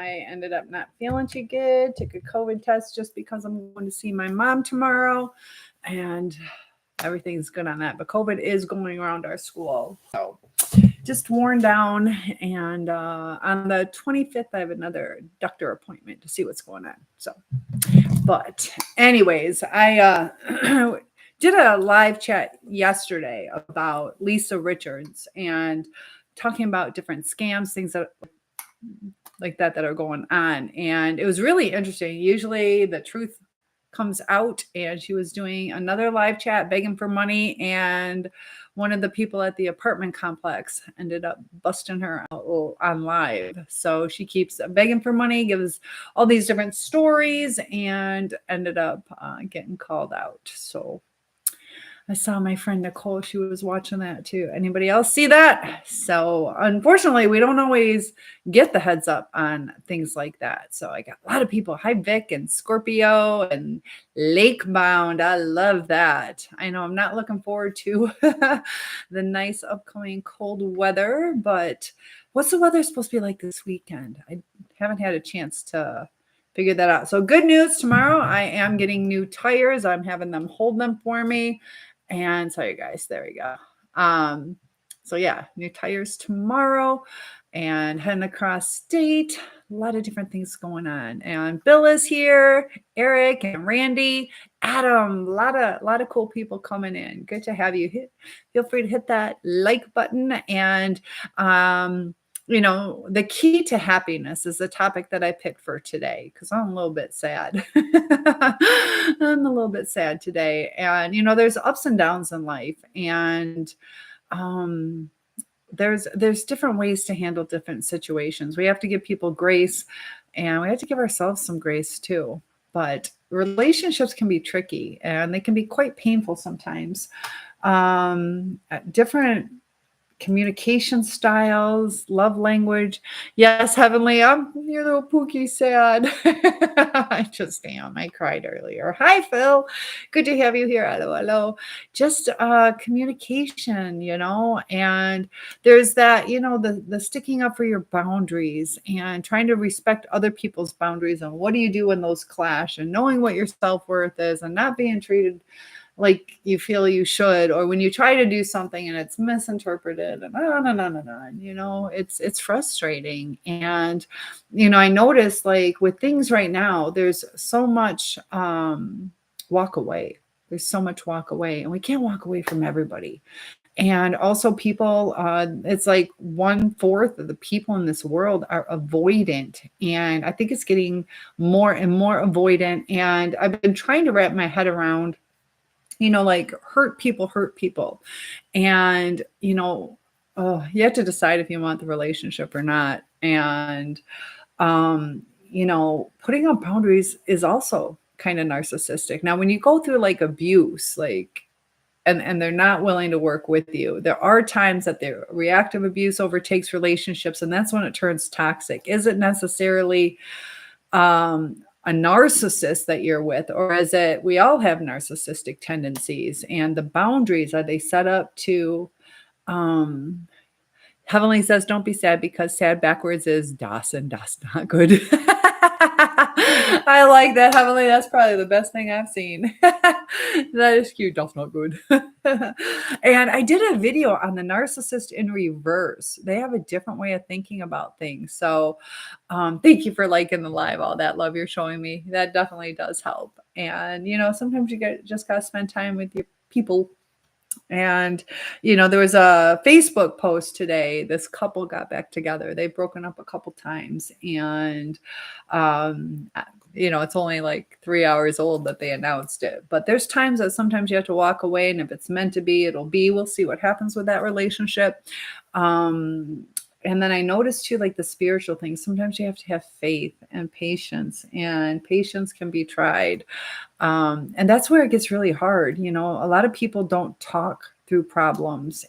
I ended up not feeling too good. Took a COVID test just because I'm going to see my mom tomorrow, and everything's good on that. But COVID is going around our school, so just worn down. And on the 25th, I have another doctor appointment to see what's going on. So, but anyways, I did a live chat yesterday about Lisa Richards and talking about different scams, things that like that are going on. And it was really interesting. Usually the truth comes out, and she was doing another live chat begging for money, and one of the people at the apartment complex ended up busting her out on live. So she keeps begging for money, gives all these different stories, and ended up getting called out. So I saw my friend Nicole, she was watching that too. Anybody else see that? So unfortunately, we don't always get the heads up on things like that. So I got a lot of people. Hi, Vic and Scorpio and Lakebound. I love that. I know I'm not looking forward to the nice upcoming cold weather, but what's the weather supposed to be like this weekend? I haven't had a chance to figure that out. So good news, tomorrow I am getting new tires. I'm having them hold them for me. And sorry guys, there we go. So yeah, new tires tomorrow and heading across state. A lot of different things going on. And Bill is here, Eric and Randy, Adam, a lot of cool people coming in. Good to have you. Feel free to hit that like button. And you know, the key to happiness is the topic that I picked for today, because I'm a little bit sad. I'm a little bit sad today. And, you know, there's ups and downs in life. And there's different ways to handle different situations. We have to give people grace, and we have to give ourselves some grace too. But relationships can be tricky, and they can be quite painful sometimes. Different communication styles, love language. Yes, Heavenly, I'm your little Pookie sad. I just am. I cried earlier. Hi, Phil. Good to have you here. Hello, hello. Just communication, you know, and there's that, you know, the sticking up for your boundaries and trying to respect other people's boundaries, and what do you do when those clash, and knowing what your self-worth is and not being treated like you feel you should, or when you try to do something and it's misinterpreted, and you know, it's frustrating. And, you know, I notice like with things right now, there's so much walk away. There's so much walk away, and we can't walk away from everybody. And also people, it's like 1/4 of the people in this world are avoidant. And I think it's getting more and more avoidant. And I've been trying to wrap my head around, you know, like hurt people. And, you know, you have to decide if you want the relationship or not. And, you know, putting up boundaries is also kind of narcissistic. Now, when you go through like abuse, like, and they're not willing to work with you, there are times that their reactive abuse overtakes relationships, and that's when it turns toxic. Is it necessarily, a narcissist that you're with, or is it, we all have narcissistic tendencies? And the boundaries, are they set up to, Heavenly says, don't be sad, because sad backwards is das, and das not good. I like that, Heavenly. That's probably the best thing I've seen. That is cute. Das not good. And I did a video on the narcissist in reverse. They have a different way of thinking about things. So thank you for liking the live, all that love you're showing me. That definitely does help. And, you know, sometimes you just got to spend time with your people. And, you know, there was a Facebook post today. This couple got back together. They've broken up a couple times. And, you know, it's only like 3 hours old that they announced it. But there's times that sometimes you have to walk away. And if it's meant to be, it'll be. We'll see what happens with that relationship. And then I noticed too, like the spiritual things, sometimes you have to have faith and patience can be tried. And that's where it gets really hard. You know, a lot of people don't talk through problems,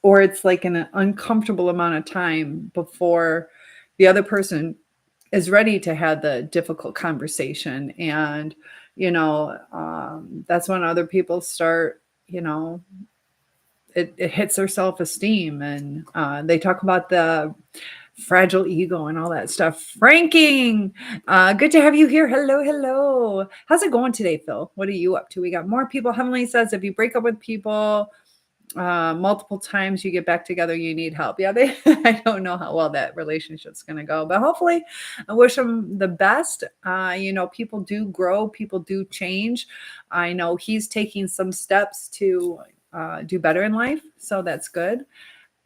or it's like an uncomfortable amount of time before the other person is ready to have the difficult conversation. And, you know, that's when other people start, you know, it hits their self-esteem. And they talk about the fragile ego and all that stuff. Franking, good to have you here. Hello, hello. How's it going today, Phil? What are you up to? We got more people. Heavenly says if you break up with people multiple times, you get back together, you need help. Yeah, I don't know how well that relationship's going to go, but hopefully I wish them the best. People do grow, people do change. I know he's taking some steps to do better in life, so that's good.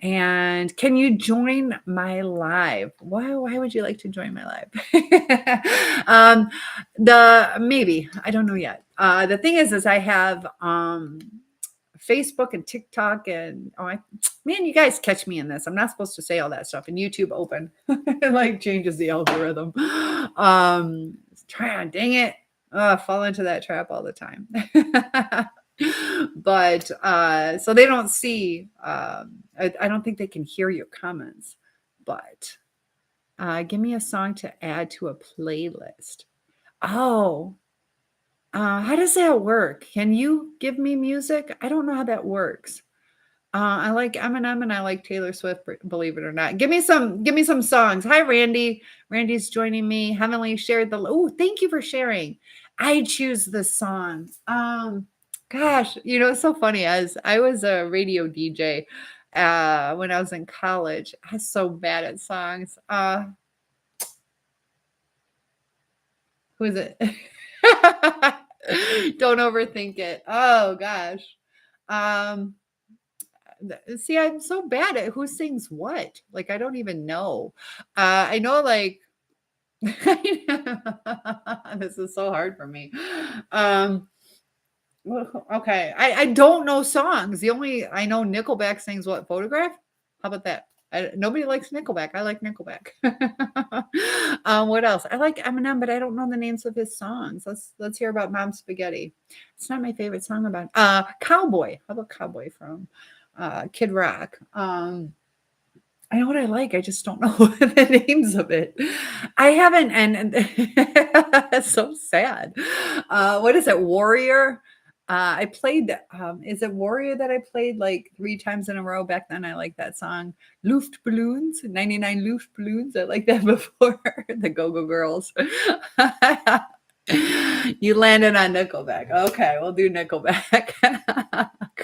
And can you join my live? Why would you like to join my live? Maybe, I don't know yet. The thing is I have Facebook and TikTok and man, you guys catch me in this. I'm not supposed to say all that stuff. And YouTube open. It like changes the algorithm. Dang it. Fall into that trap all the time. But so they don't see I don't think they can hear your comments, but give me a song to add to a playlist. How does that work? Can you give me music? I don't know how that works. I like Eminem and I like Taylor Swift, believe it or not. Give me some songs. Hi, Randy. Randy's joining me. Heavenly shared thank you for sharing. I choose the song. Gosh, it's so funny. As I was a radio DJ when I was in college, I was so bad at songs. Who is it? Don't overthink it. Oh gosh. See, I'm so bad at who sings what. Like I don't even know. I know like this is so hard for me. Okay. I don't know songs. The only I know Nickelback sings what? Photograph? How about that? Nobody likes Nickelback. I like Nickelback. What else? I like Eminem, but I don't know the names of his songs. Let's hear about Mom Spaghetti. It's not my favorite song about Cowboy. How about Cowboy from Kid Rock? I know what I like. I just don't know the names of it. I haven't, and it's so sad. What is it? Warrior. I played. Is it Warrior that I played like 3 times in a row back then? I like that song. Luftballons, 99 Luftballons. I like that before the Go-Go Girls. You landed on Nickelback. Okay, we'll do Nickelback.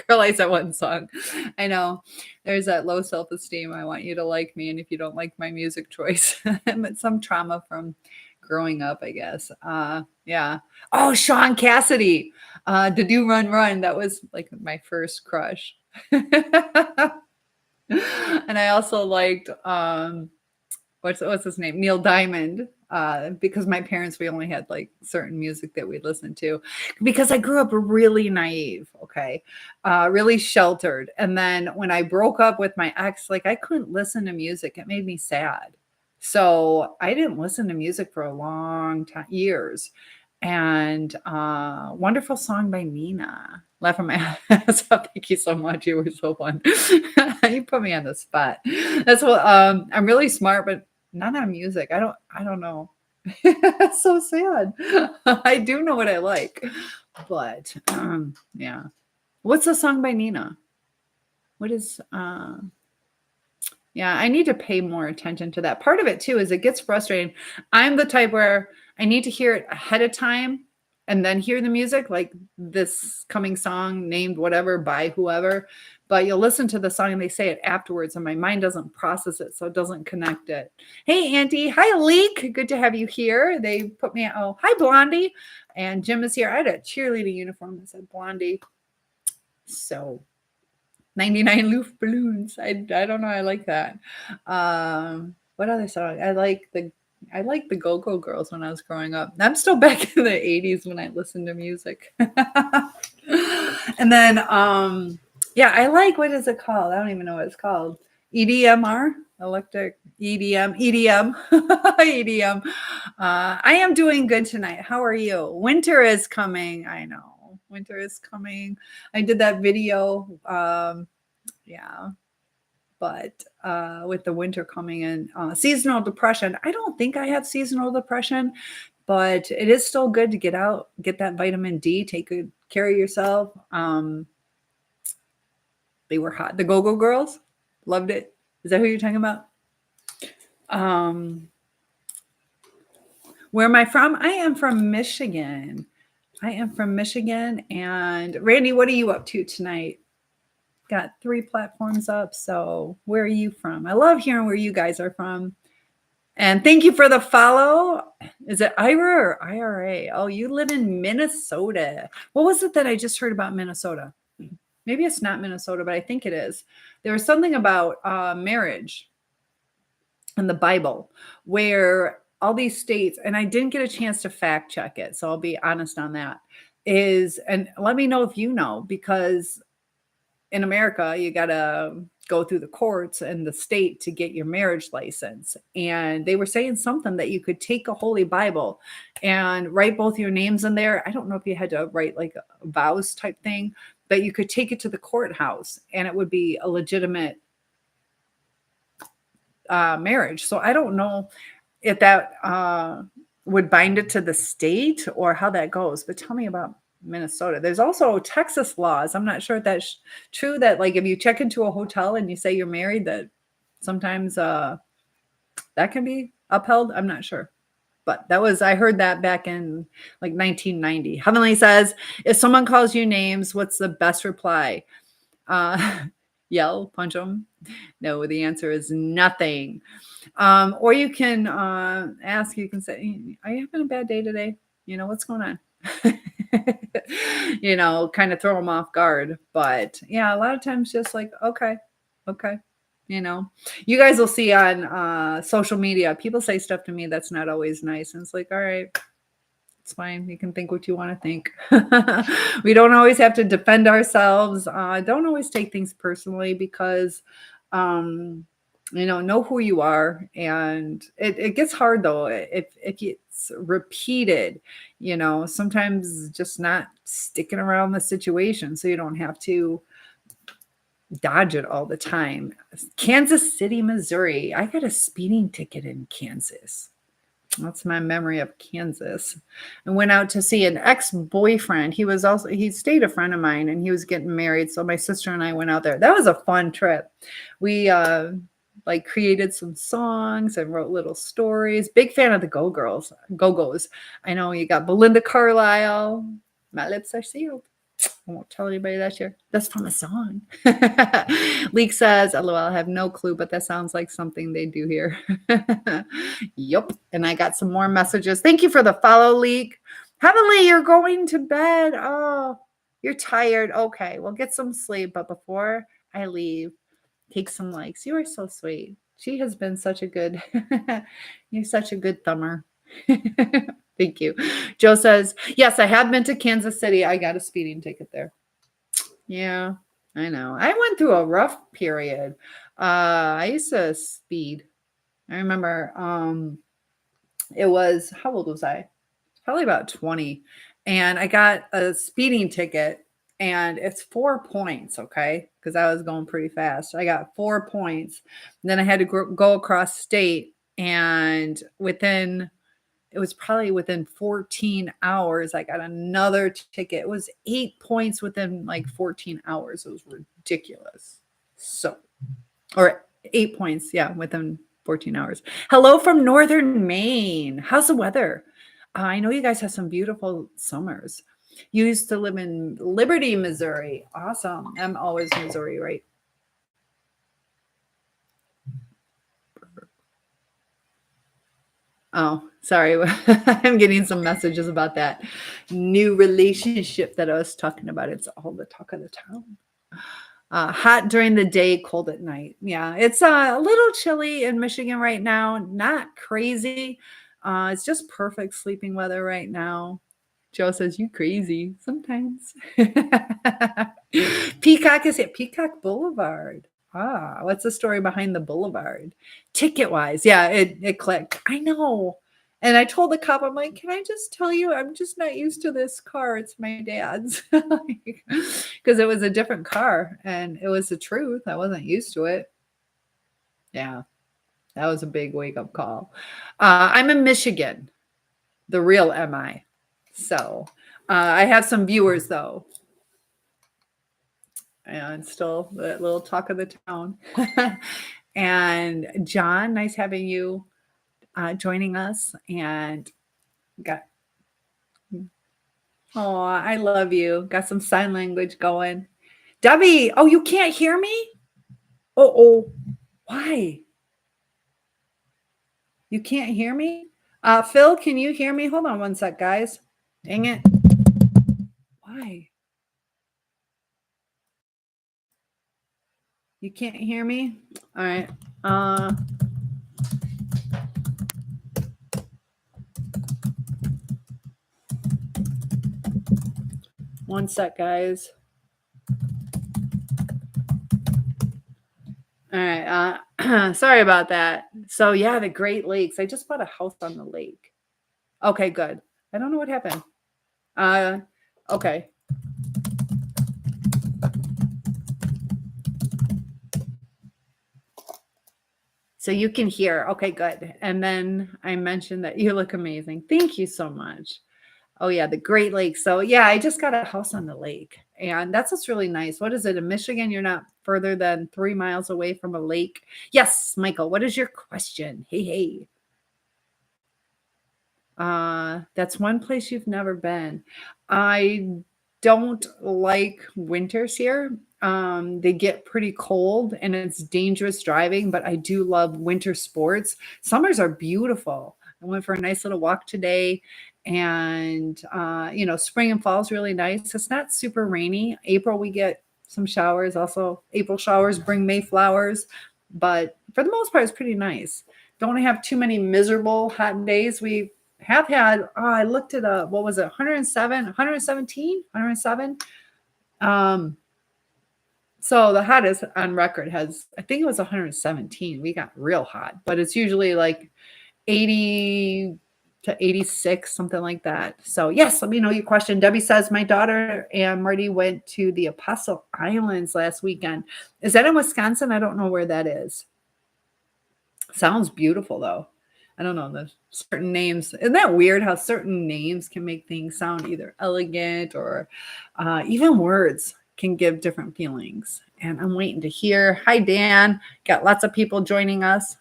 Girl, I said one song. I know. There's that low self-esteem. I want you to like me, and if you don't like my music choice, it's some trauma from growing up, I guess. Yeah. Oh, Sean Cassidy. To Do Run Run. That was like my first crush. And I also liked what's his name? Neil Diamond. Because my parents, we only had like certain music that we listened to because I grew up really naive, okay, really sheltered. And then when I broke up with my ex, like I couldn't listen to music. It made me sad. So I didn't listen to music for a long time, years. And wonderful song by Nina. Laughing my ass off. Thank you so much. You were so fun. You put me on the spot. That's what I'm really smart, but not on music. I don't know. That's so sad. I do know what I like, but yeah. What's the song by Nina? What is yeah, I need to pay more attention to that. Part of it too is it gets frustrating. I'm the type where I need to hear it ahead of time and then hear the music, like this coming song named whatever by whoever. But you'll listen to the song and they say it afterwards, and my mind doesn't process it, so it doesn't connect it. Hey, Auntie. Hi, Leek. Good to have you here. They put me. Oh, hi, Blondie. And Jim is here. I had a cheerleading uniform that said Blondie. So 99 Luftballons. I don't know. I like that. What other song? I like the Go-Go Girls when I was growing up. I'm still back in the 80s when I listened to music. And then yeah, I like, what is it called? I don't even know what it's called. EDMR, electric EDM. EDM. I am doing good tonight. How are you? Winter is coming. I know. Winter is coming. I did that video. Yeah. But with the winter coming in, seasonal depression. I don't think I have seasonal depression, but it is still good to get out, get that vitamin D, take good care of yourself. They were hot. The Go-Go Girls, loved it. Is that who you're talking about? Where am I from? I am from Michigan. And Randy, what are you up to tonight? Got 3 platforms up. So where are you from? I love hearing where you guys are from. And thank you for the follow. Is it IRA or IRA? Oh, you live in Minnesota. What was it that I just heard about Minnesota? Maybe it's not Minnesota, but I think it is. There was something about marriage in the Bible where all these states, and I didn't get a chance to fact check it, so I'll be honest on that, and let me know if you know, because in America, you got to go through the courts and the state to get your marriage license. And they were saying something that you could take a Holy Bible and write both your names in there. I don't know if you had to write like a vows type thing, but you could take it to the courthouse and it would be a legitimate marriage. So I don't know if that would bind it to the state or how that goes, but tell me about Minnesota. There's also Texas laws. I'm not sure if that's true, that like if you check into a hotel and you say you're married, that sometimes that can be upheld. I'm not sure. But I heard that back in like 1990. Heavenly says, if someone calls you names, what's the best reply? Yell, punch them? No, the answer is nothing. Or you can ask, you can say, are you having a bad day today? What's going on? Kind of throw them off guard. But yeah, a lot of times just like, okay. You guys will see on social media, people say stuff to me that's not always nice. And it's like, all right, it's fine. You can think what you want to think. We don't always have to defend ourselves. Don't always take things personally because, know who you are. And it gets hard though. If it's repeated, sometimes just not sticking around the situation so you don't have to dodge it all the time. Kansas City, Missouri. I got a speeding ticket in Kansas. That's my memory of Kansas. And went out to see an ex-boyfriend. He stayed a friend of mine and he was getting married. So my sister and I went out there. That was a fun trip. We created some songs and wrote little stories. Big fan of the Go-Go's. I know you got Belinda Carlisle. My lips are sealed. I won't tell anybody that's from a song. Leek says, LOL, I have no clue, but that sounds like something they do here. Yep. And I got some more messages. Thank you for the follow, Leek. Heavenly, you're going to bed. Oh, you're tired. Okay, well, get some sleep. But before I leave, take some likes. You are so sweet. She has been you're such a good thumber. Thank you. Joe says, yes, I have been to Kansas City. I got a speeding ticket there. Yeah, I know. I went through a rough period. I used to speed. I remember how old was I? Probably about 20. And I got a speeding ticket and it's 4 points, okay? Because I was going pretty fast. I got 4 points. And then I had to go across state and it was probably within 14 hours, I got another ticket. It was 8 points within like 14 hours. It was ridiculous. Or 8 points, yeah, within 14 hours. Hello from Northern Maine. How's the weather? I know you guys have some beautiful summers. You used to live in Liberty, Missouri. Awesome. I'm always Missouri, right? Oh, sorry. I'm getting some messages about that new relationship that I was talking about. It's all the talk of the town. Hot during the day, cold at night. Yeah, it's a little chilly in Michigan right now. Not crazy. It's just perfect sleeping weather right now. Joe says, you crazy sometimes. Peacock is at Peacock Boulevard. What's the story behind the boulevard? Ticket-wise, yeah, it clicked. I know. And I told the cop, I'm like, can I just tell you, I'm just not used to this car. It's my dad's. Because it was a different car and it was the truth. I wasn't used to it. Yeah, that was a big wake-up call. I'm in Michigan, the real MI. So I have some viewers, though. And still that little talk of the town. And John, nice having you joining us. And got, oh, I love you. Got some sign language going. Debbie, oh, you can't hear me? Oh, why? You can't hear me? Phil, can you hear me? Hold on one sec, guys. Dang it. Why? You can't hear me? All right. One sec, guys. All right. Sorry about that. So yeah, the Great Lakes. I just bought a house on the lake. Okay, good. I don't know what happened. Okay. So you can hear. Okay, good. And then I mentioned that you look amazing. Thank you so much. Oh yeah, the Great Lakes. So yeah, I just got a house on the lake, and that's what's really nice. What is it in Michigan? You're not further than 3 miles away from a lake. Yes, Michael. What is your question? Hey. That's one place you've never been. I don't like winters here. They get pretty cold and it's dangerous driving, but I do love winter sports. Summers are beautiful. I went for a nice little walk today, and spring and fall is really nice. It's not super rainy. April we get some showers. Also, April showers bring May flowers, but for the most part, it's pretty nice. Don't have too many miserable hot days. We have had, I looked it up. What was it? 107, 117, 107. So the hottest on record I think it was 117. We got real hot, but it's usually like 80 to 86, something like that. So yes, let me know your question. Debbie says, my daughter and Marty went to the Apostle Islands last weekend. Is that in Wisconsin? I don't know where that is. Sounds beautiful though. I don't know, the certain names. Isn't that weird how certain names can make things sound either elegant or even words can give different feelings. And I'm waiting to hear. Hi, Dan. Got lots of people joining us.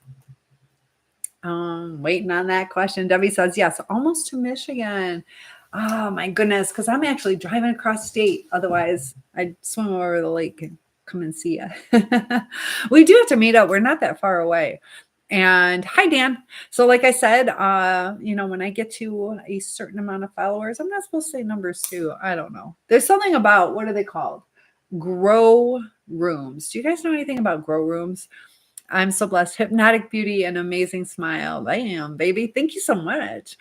Waiting on that question. Debbie says, yes, almost to Michigan. Oh, my goodness, because I'm actually driving across state. Otherwise, I'd swim over the lake and come and see you. We do have to meet up. We're not that far away. And hi, Dan. So like I said, when I get to a certain amount of followers, I'm not supposed to say numbers too. I don't know. There's something about, what are they called? Grow rooms. Do you guys know anything about grow rooms? I'm so blessed. Hypnotic beauty and amazing smile. Bam, baby. Thank you so much.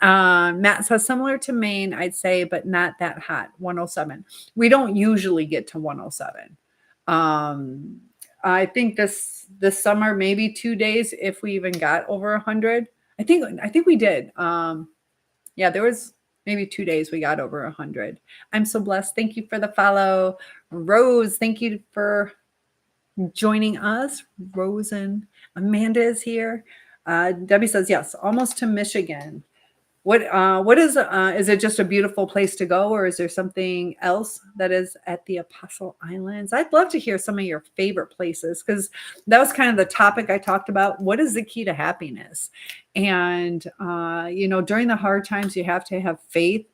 Matt says similar to Maine, I'd say, but not that hot. 107. We don't usually get to 107. I think this summer, maybe 2 days, if we even got over 100. I think we did. Yeah, there was maybe 2 days we got over 100. I'm so blessed. Thank you for the follow. Rose, thank you for joining us. Rose and Amanda is here. Debbie says, yes, almost to Michigan. What is it just a beautiful place to go, or is there something else that is at the Apostle Islands? I'd love to hear some of your favorite places, because that was kind of the topic I talked about. What is the key to happiness? And during the hard times, you have to have faith.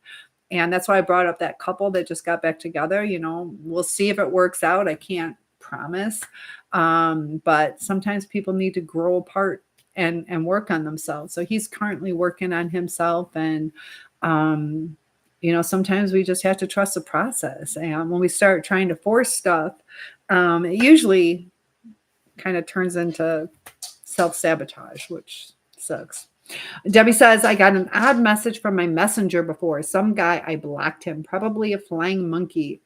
And that's why I brought up that couple that just got back together. We'll see if it works out. I can't promise. But sometimes people need to grow apart and work on themselves. So he's currently working on himself. And, sometimes we just have to trust the process. And when we start trying to force stuff, it usually kind of turns into self-sabotage, which sucks. Debbie says, I got an odd message from my messenger before. Some guy, I blocked him, probably a flying monkey.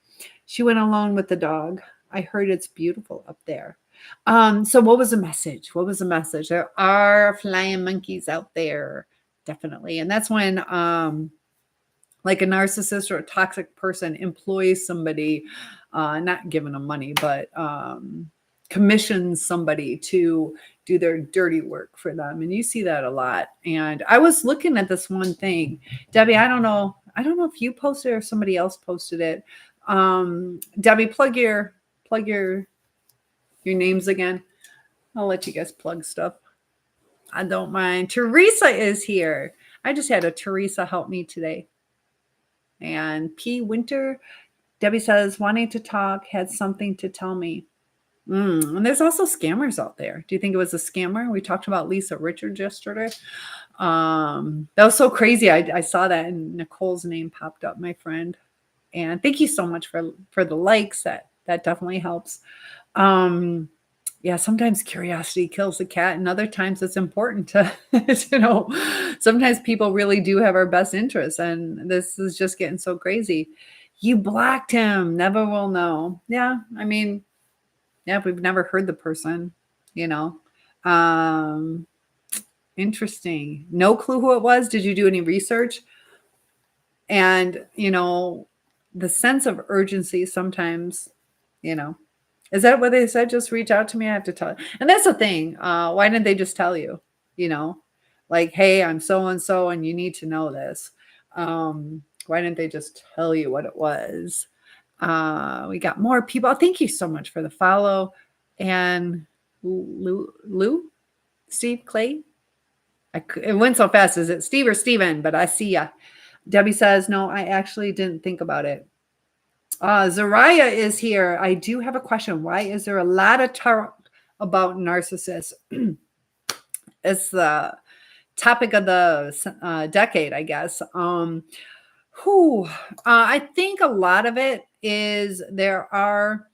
She went alone with the dog. I heard it's beautiful up there. So what was the message? What was the message? There are flying monkeys out there, definitely. And that's when like a narcissist or a toxic person employs somebody, not giving them money, but commissions somebody to do their dirty work for them. And you see that a lot. And I was looking at this one thing, Debbie, I don't know if you posted it or somebody else posted it. Debbie, plug your names again. I'll let you guys plug stuff. I don't mind. Teresa is here. I just had a Teresa help me today. And P. Winter, Debbie says, wanting to talk, had something to tell me. And there's also scammers out there. Do you think it was a scammer? We talked about Lisa Richards yesterday. That was so crazy. I saw that and Nicole's name popped up, my friend. And thank you so much for the likes. That definitely helps. Yeah, sometimes curiosity kills the cat, and other times it's important to, sometimes people really do have our best interests, and this is just getting so crazy. You blocked him, never will know. Yeah, I mean, yeah, we've never heard the person, Interesting. No clue who it was. Did you do any research? And, the sense of urgency sometimes, is that what they said? Just reach out to me. I have to tell you. And that's the thing. Why didn't they just tell you, like, hey, I'm so-and-so and you need to know this. Why didn't they just tell you what it was? We got more people. Thank you so much for the follow. And Lou, Steve Clay. It went so fast. Is it Steve or Steven? But I see ya. Debbie says, no, I actually didn't think about it. Zariah is here. I do have a question. Why is there a lot of talk about narcissists? It's the topic of the decade, I guess. I think a lot of it is there are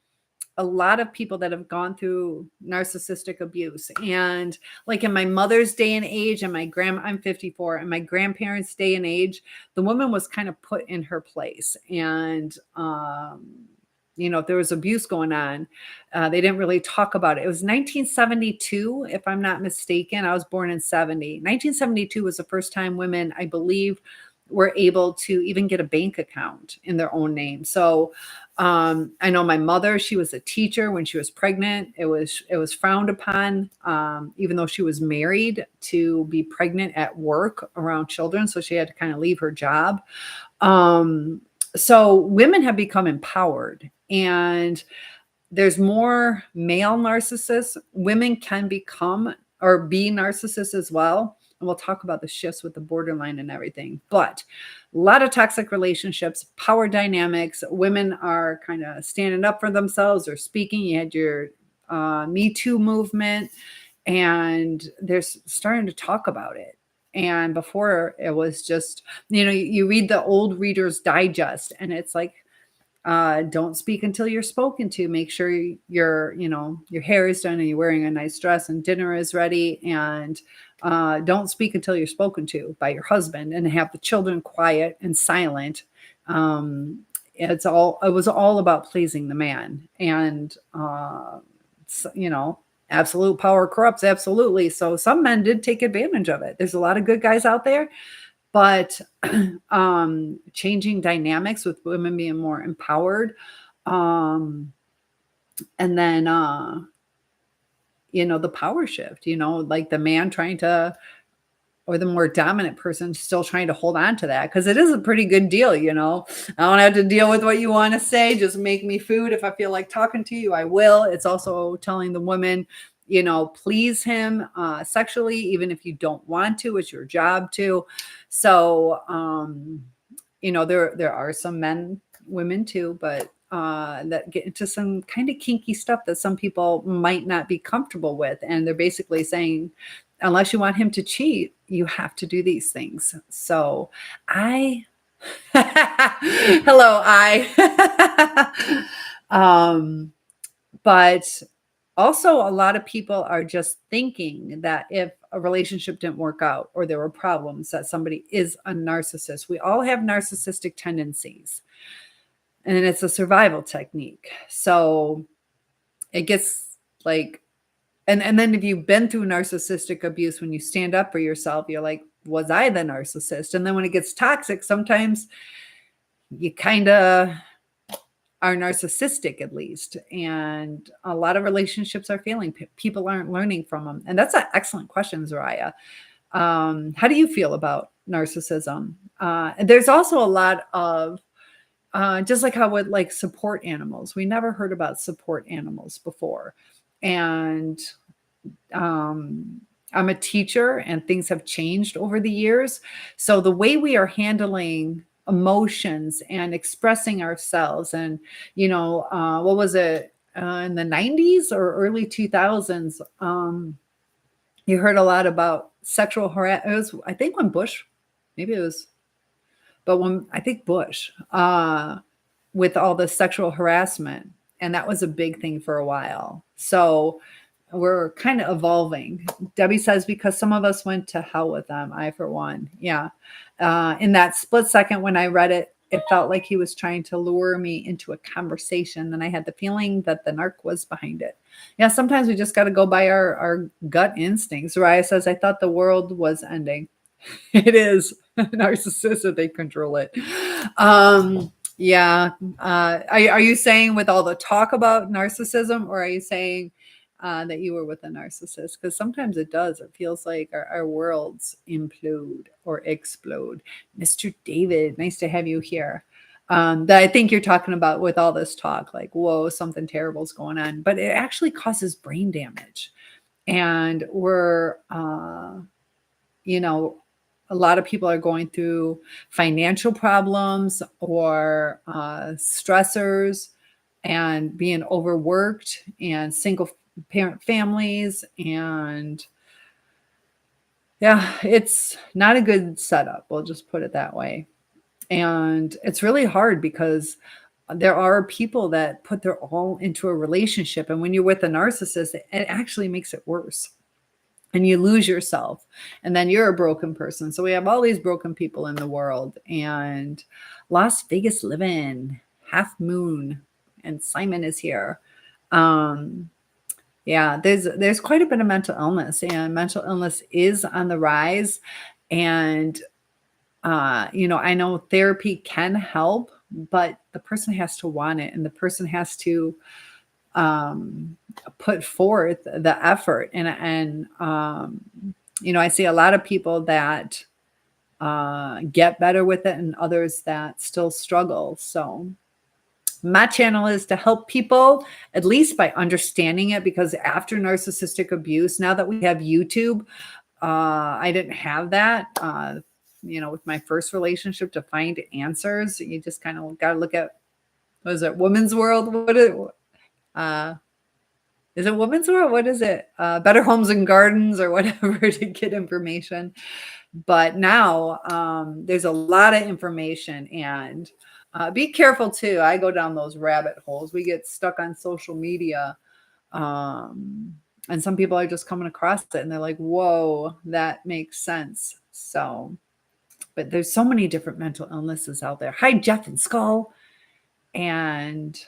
a lot of people that have gone through narcissistic abuse. And like in my mother's day and age, and I'm 54, and my grandparents' day and age, the woman was kind of put in her place. And, if there was abuse going on, they didn't really talk about it. It was 1972, if I'm not mistaken. I was born in 70. 1972 was the first time women, I believe, were able to even get a bank account in their own name. So I know my mother, she was a teacher when she was pregnant. It was frowned upon, even though she was married, to be pregnant at work around children. So she had to kind of leave her job. So women have become empowered, and there's more male narcissists. Women can become or be narcissists as well. And we'll talk about the shifts with the borderline and everything. But a lot of toxic relationships, power dynamics. Women are kind of standing up for themselves or speaking. You had your Me Too movement, and they're starting to talk about it. And before, it was just, you read the old Reader's Digest, and it's like, don't speak until you're spoken to. Make sure your hair is done and you're wearing a nice dress and dinner is ready. And don't speak until you're spoken to by your husband, and have the children quiet and silent. It was all about pleasing the man. And, absolute power corrupts. Absolutely. So some men did take advantage of it. There's a lot of good guys out there. But changing dynamics with women being more empowered. And then, the power shift, like the man or the more dominant person still trying to hold on to that, because it is a pretty good deal. I don't have to deal with what you want to say. Just make me food. If I feel like talking to you, I will. It's also telling the woman, please him sexually, even if you don't want to. It's your job to. So, there are some women too, but that get into some kind of kinky stuff that some people might not be comfortable with. And they're basically saying, unless you want him to cheat, you have to do these things. So hello, but also a lot of people are just thinking that if a relationship didn't work out or there were problems, that somebody is a narcissist. We all have narcissistic tendencies, and it's a survival technique. So it gets like, and then if you've been through narcissistic abuse, when you stand up for yourself, you're like, was I the narcissist? And then when it gets toxic, sometimes you kind of are narcissistic, at least. And a lot of relationships are failing. People aren't learning from them. And that's an excellent question, Zariah. How do you feel about narcissism? There's also a lot of, just like how with like support animals, we never heard about support animals before. And I'm a teacher and things have changed over the years. So the way we are handling emotions and expressing ourselves and, what was it, in the 90s or early 2000s, you heard a lot about sexual harassment. It was, I think, when Bush, maybe it was, but when I think Bush, with all the sexual harassment, and that was a big thing for a while. So we're kind of evolving. Debbie says, because some of us went to hell with them. I, for one. Yeah. In that split second when I read it, it felt like he was trying to lure me into a conversation. And I had the feeling that the narc was behind it. Yeah, sometimes we just got to go by our gut instincts. Raya says, I thought the world was ending. It is. Narcissistic, they control it. Yeah. Are you saying with all the talk about narcissism, or are you saying that you were with a narcissist? Because sometimes it does. It feels like our worlds implode or explode. Mr. David, nice to have you here. That I think you're talking about with all this talk, like, whoa, something terrible's going on. But it actually causes brain damage. And we're, a lot of people are going through financial problems or stressors and being overworked and single parent families. And yeah, it's not a good setup. We'll just put it that way. And it's really hard because there are people that put their all into a relationship. And when you're with a narcissist, it actually makes it worse. And you lose yourself, and then you're a broken person. So we have all these broken people in the world. And Las Vegas living, Half Moon, and Simon is here. Yeah, there's quite a bit of mental illness, and mental illness is on the rise. And I know therapy can help, but the person has to want it, and the person has to put forth the effort. And I see a lot of people that get better with it, and others that still struggle. So my channel is to help people, at least by understanding it, because after narcissistic abuse, now that we have YouTube, I didn't have that. With my first relationship, to find answers, you just kind of got to look at, what is it, Women's World? Is it Women's World? What is it? Better Homes and Gardens or whatever to get information. But now there's a lot of information, and be careful too. I go down those rabbit holes. We get stuck on social media. And some people are just coming across it and they're like, whoa, that makes sense. So, but there's so many different mental illnesses out there. Hi, Jeff and Skull. And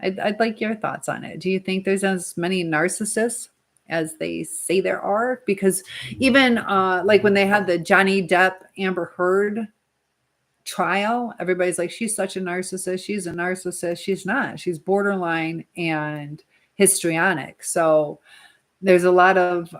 I'd like your thoughts on it. Do you think there's as many narcissists as they say there are? Because even like when they had the Johnny Depp Amber Heard trial, everybody's like, she's such a narcissist. She's a narcissist. She's not. She's borderline and histrionic. So there's a lot of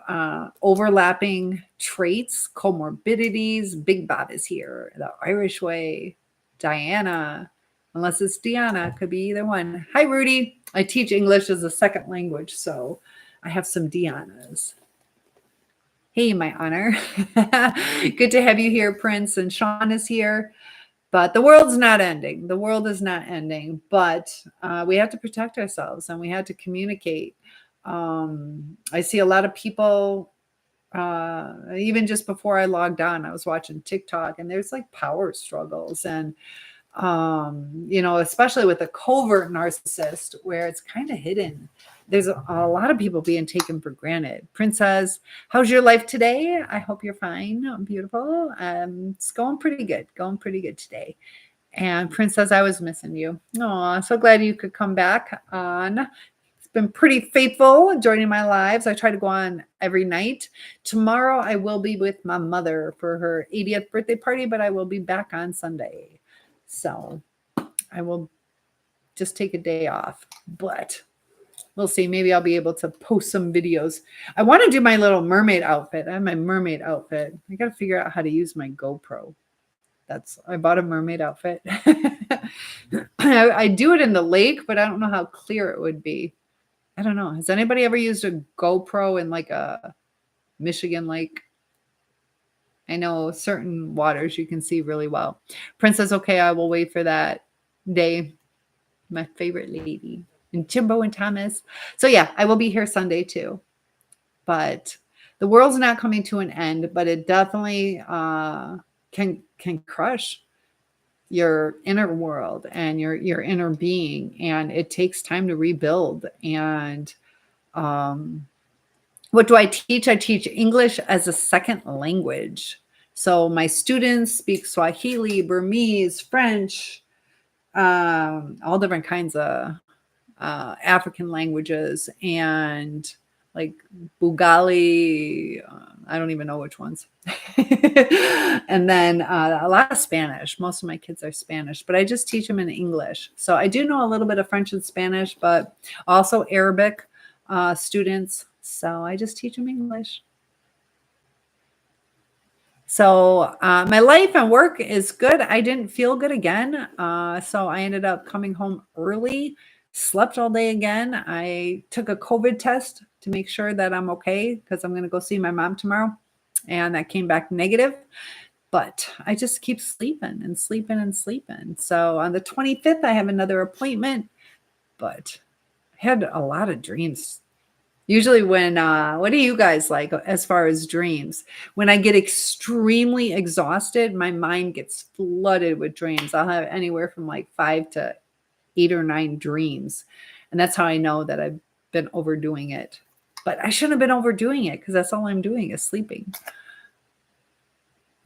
overlapping traits, comorbidities. Big Bob is here. The Irish Way. Diana. Unless it's Deanna, could be either one. Hi, Rudy. I teach English as a second language, so I have some Deannas. Hey, my honor. Good to have you here, Prince. And Sean is here. But the world's not ending. The world is not ending. But we have to protect ourselves, and we have to communicate. I see a lot of people, even just before I logged on, I was watching TikTok, and there's like power struggles. And especially with a covert narcissist where it's kind of hidden. There's a lot of people being taken for granted. Princess, how's your life today? I hope you're fine. I'm beautiful. It's going pretty good today. And Princess, I was missing you. Oh, so glad you could come back on. It's been pretty faithful joining my lives. I try to go on every night. Tomorrow I will be with my mother for her 80th birthday party, but I will be back on Sunday. So I will just take a day off, but we'll see. Maybe I'll be able to post some videos. I want to do my little mermaid outfit. I have my mermaid outfit. I got to figure out how to use my GoPro. I bought a mermaid outfit. I do it in the lake, but I don't know how clear it would be. I don't know. Has anybody ever used a GoPro in like a Michigan lake? I know certain waters you can see really well. Princess, okay, I will wait for that day. My favorite lady. And Jimbo and Thomas. So yeah, I will be here Sunday too. But the world's not coming to an end, but it definitely can crush your inner world and your inner being, and it takes time to rebuild. And what do I teach? I teach English as a second language. So my students speak Swahili, Burmese, French, all different kinds of African languages, and like Bugali, I don't even know which ones. And then a lot of Spanish. Most of my kids are Spanish, but I just teach them in English. So I do know a little bit of French and Spanish, but also Arabic students. So I just teach them English. So my life and work is good. I didn't feel good again. So I ended up coming home early, slept all day again. I took a COVID test to make sure that I'm okay because I'm going to go see my mom tomorrow. And that came back negative. But I just keep sleeping and sleeping and sleeping. So on the 25th, I have another appointment. But I had a lot of dreams. Usually when, what do you guys like as far as dreams? When I get extremely exhausted, my mind gets flooded with dreams. I'll have anywhere from like 5 to 8 or 9 dreams. And that's how I know that I've been overdoing it. But I shouldn't have been overdoing it because that's all I'm doing is sleeping.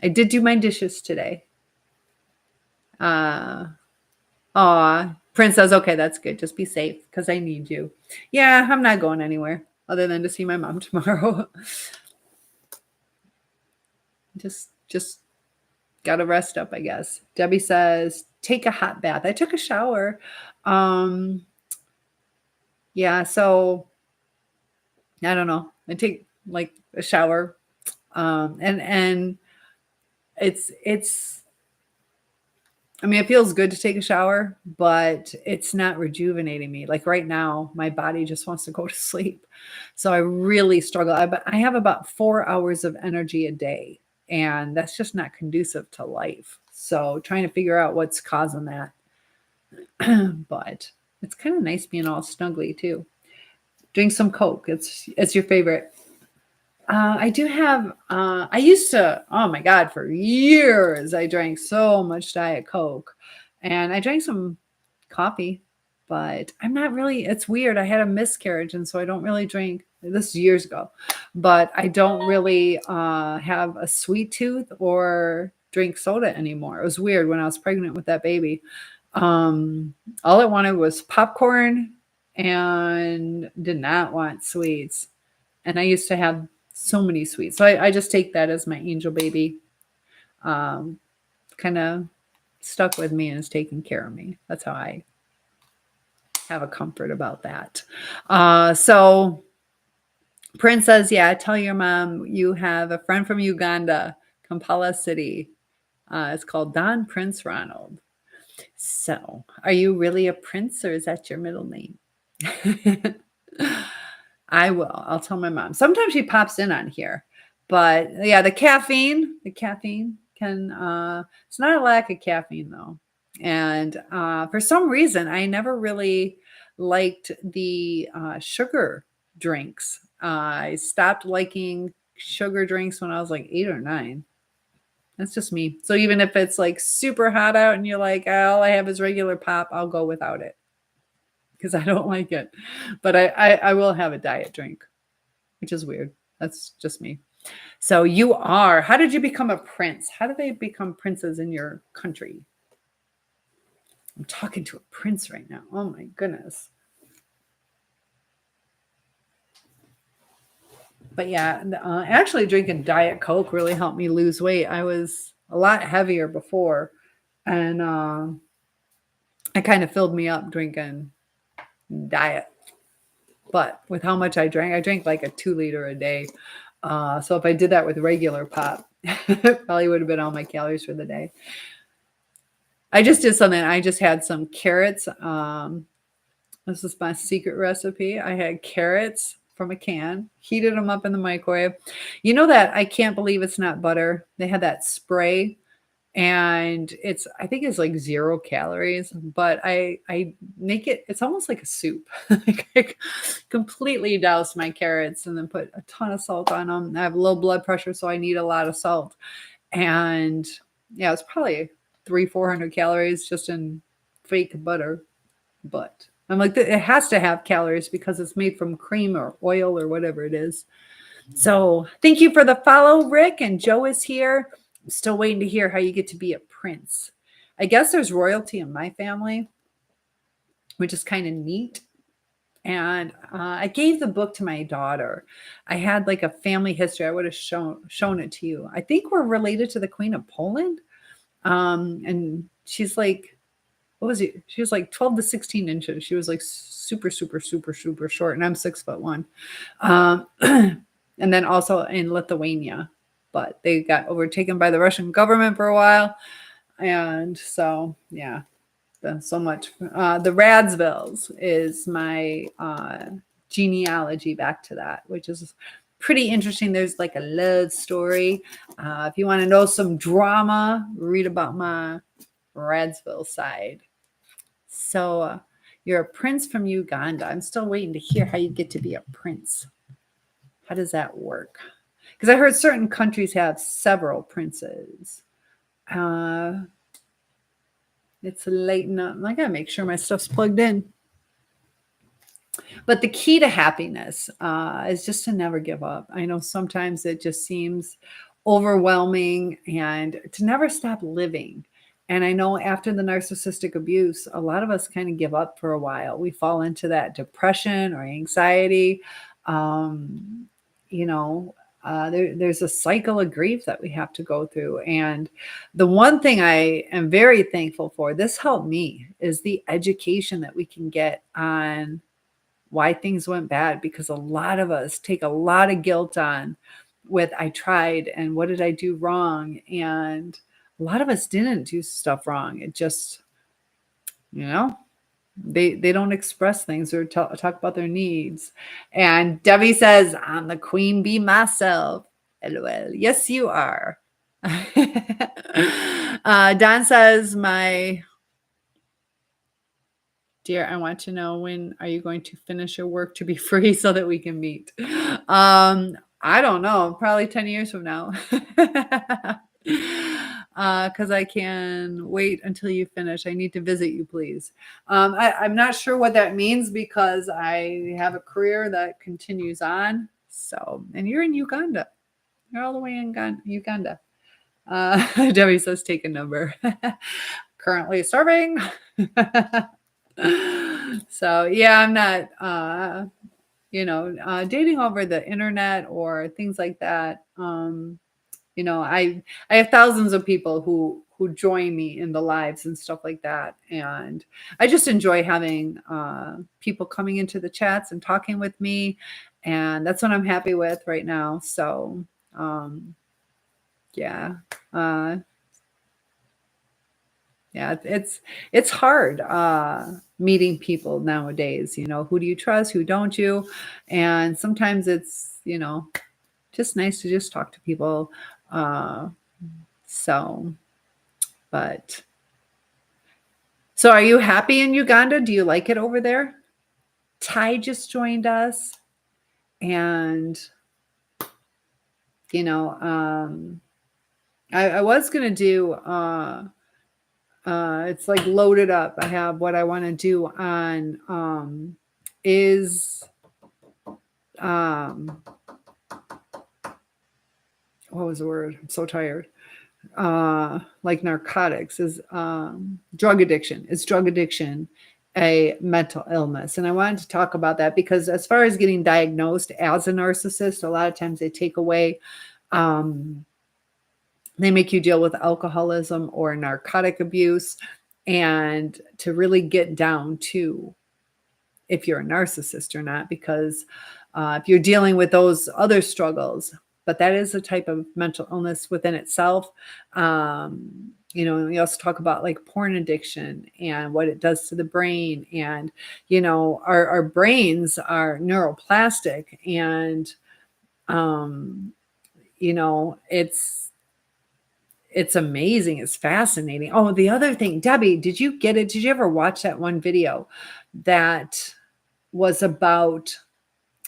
I did do my dishes today. Prince says, okay, that's good. Just be safe because I need you. Yeah, I'm not going anywhere other than to see my mom tomorrow. just got to rest up, I guess. Debbie says, take a hot bath. I took a shower. Yeah, so I don't know. I take like a shower. And it's I mean, it feels good to take a shower, but it's not rejuvenating me. Like right now, my body just wants to go to sleep. So I really struggle. I have about 4 hours of energy a day, and that's just not conducive to life. So trying to figure out what's causing that. But it's kind of nice being all snuggly too. Drink some Coke. It's your favorite. I do have, I used to, oh my God, for years, I drank so much Diet Coke, and I drank some coffee, but I'm not really, it's weird. I had a miscarriage, and so I don't really drink, this is years ago, but I don't really have a sweet tooth or drink soda anymore. It was weird when I was pregnant with that baby. All I wanted was popcorn and did not want sweets. And I used to have so many sweets. So I just take that as my angel baby. Kind of stuck with me and is taking care of me. That's how I have a comfort about that. So Prince says, yeah, tell your mom you have a friend from Uganda, Kampala City. It's called Don Prince Ronald. So are you really a prince, or is that your middle name? I will. I'll tell my mom. Sometimes she pops in on here, but yeah, the caffeine can, it's not a lack of caffeine though. And for some reason, I never really liked the sugar drinks. I stopped liking sugar drinks when I was like 8 or 9. That's just me. So even if it's like super hot out and you're like, all I have is regular pop, I'll go without it because I don't like it. But I will have a diet drink, which is weird. That's just me. So how did you become a prince? How do they become princes in your country? I'm talking to a prince right now. Oh my goodness. But yeah, actually drinking Diet Coke really helped me lose weight. I was a lot heavier before, and it kind of filled me up drinking diet. But with how much I drank like a 2 liter a day. So if I did that with regular pop, it probably would have been all my calories for the day. I just did something. I just had some carrots This is my secret recipe. I had carrots from a can, heated them up in the microwave. You know that I can't believe it's not butter. They had that spray and I think it's like 0 calories, but I make it's almost like a soup. Like I completely douse my carrots and then put a ton of salt on them. I have low blood pressure, so I need a lot of salt. And yeah, it's probably 300-400 calories just in fake butter. But I'm like, it has to have calories because it's made from cream or oil or whatever it is. So thank you for the follow, Rick. And Joe is here. I'm still waiting to hear how you get to be a prince. I guess there's royalty in my family, which is kind of neat. And I gave the book to my daughter. I had like a family history. I would have shown it to you. I think we're related to the Queen of Poland. And she's like, what was it? She was like 12 to 16 inches. She was like super, super, super, super short. And I'm 6'1". And then also in Lithuania, but they got overtaken by the Russian government for a while. And so, yeah, so much. The Radsvilles is my genealogy back to that, which is pretty interesting. There's like a love story. If you want to know some drama, read about my Radsville side. So you're a prince from Uganda. I'm still waiting to hear how you get to be a prince. How does that work? Because I heard certain countries have several princes. It's late enough. I gotta make sure my stuff's plugged in. But the key to happiness is just to never give up. I know sometimes it just seems overwhelming and to never stop living. And I know after the narcissistic abuse, a lot of us kind of give up for a while. We fall into that depression or anxiety. There's a cycle of grief that we have to go through. And the one thing I am very thankful for, this helped me, is the education that we can get on why things went bad, because a lot of us take a lot of guilt on with I tried and what did I do wrong? And a lot of us didn't do stuff wrong. It just, they don't express things or talk about their needs. And Debbie says, I'm the queen bee myself. LOL. Yes, you are. Don says, my dear, I want to know, when are you going to finish your work to be free so that we can meet? I don't know, probably 10 years from now. Because I can wait until you finish. I need to visit you, please. I'm not sure what that means because I have a career that continues on. So, and you're in Uganda. You're all the way in Uganda. Debbie says, take a number. Currently serving. So yeah, I'm not, dating over the internet or things like that. I have thousands of people who join me in the lives and stuff like that. And I just enjoy having people coming into the chats and talking with me. And that's what I'm happy with right now. So, yeah. Yeah, it's hard meeting people nowadays. Who do you trust? Who don't you? And sometimes it's, just nice to just talk to people. So are you happy in Uganda? Do you like it over there? Ty just joined us. And, I was going to do, it's like loaded up. I have what I want to do on, what was the word? I'm so tired. Like narcotics is, drug addiction. Is drug addiction a mental illness? And I wanted to talk about that because as far as getting diagnosed as a narcissist, a lot of times they take away, they make you deal with alcoholism or narcotic abuse, and to really get down to if you're a narcissist or not, because if you're dealing with those other struggles, but that is a type of mental illness within itself. We also talk about like porn addiction and what it does to the brain. And, our brains are neuroplastic, and, it's amazing. It's fascinating. Oh, the other thing, Debbie, did you get it? Did you ever watch that one video that was about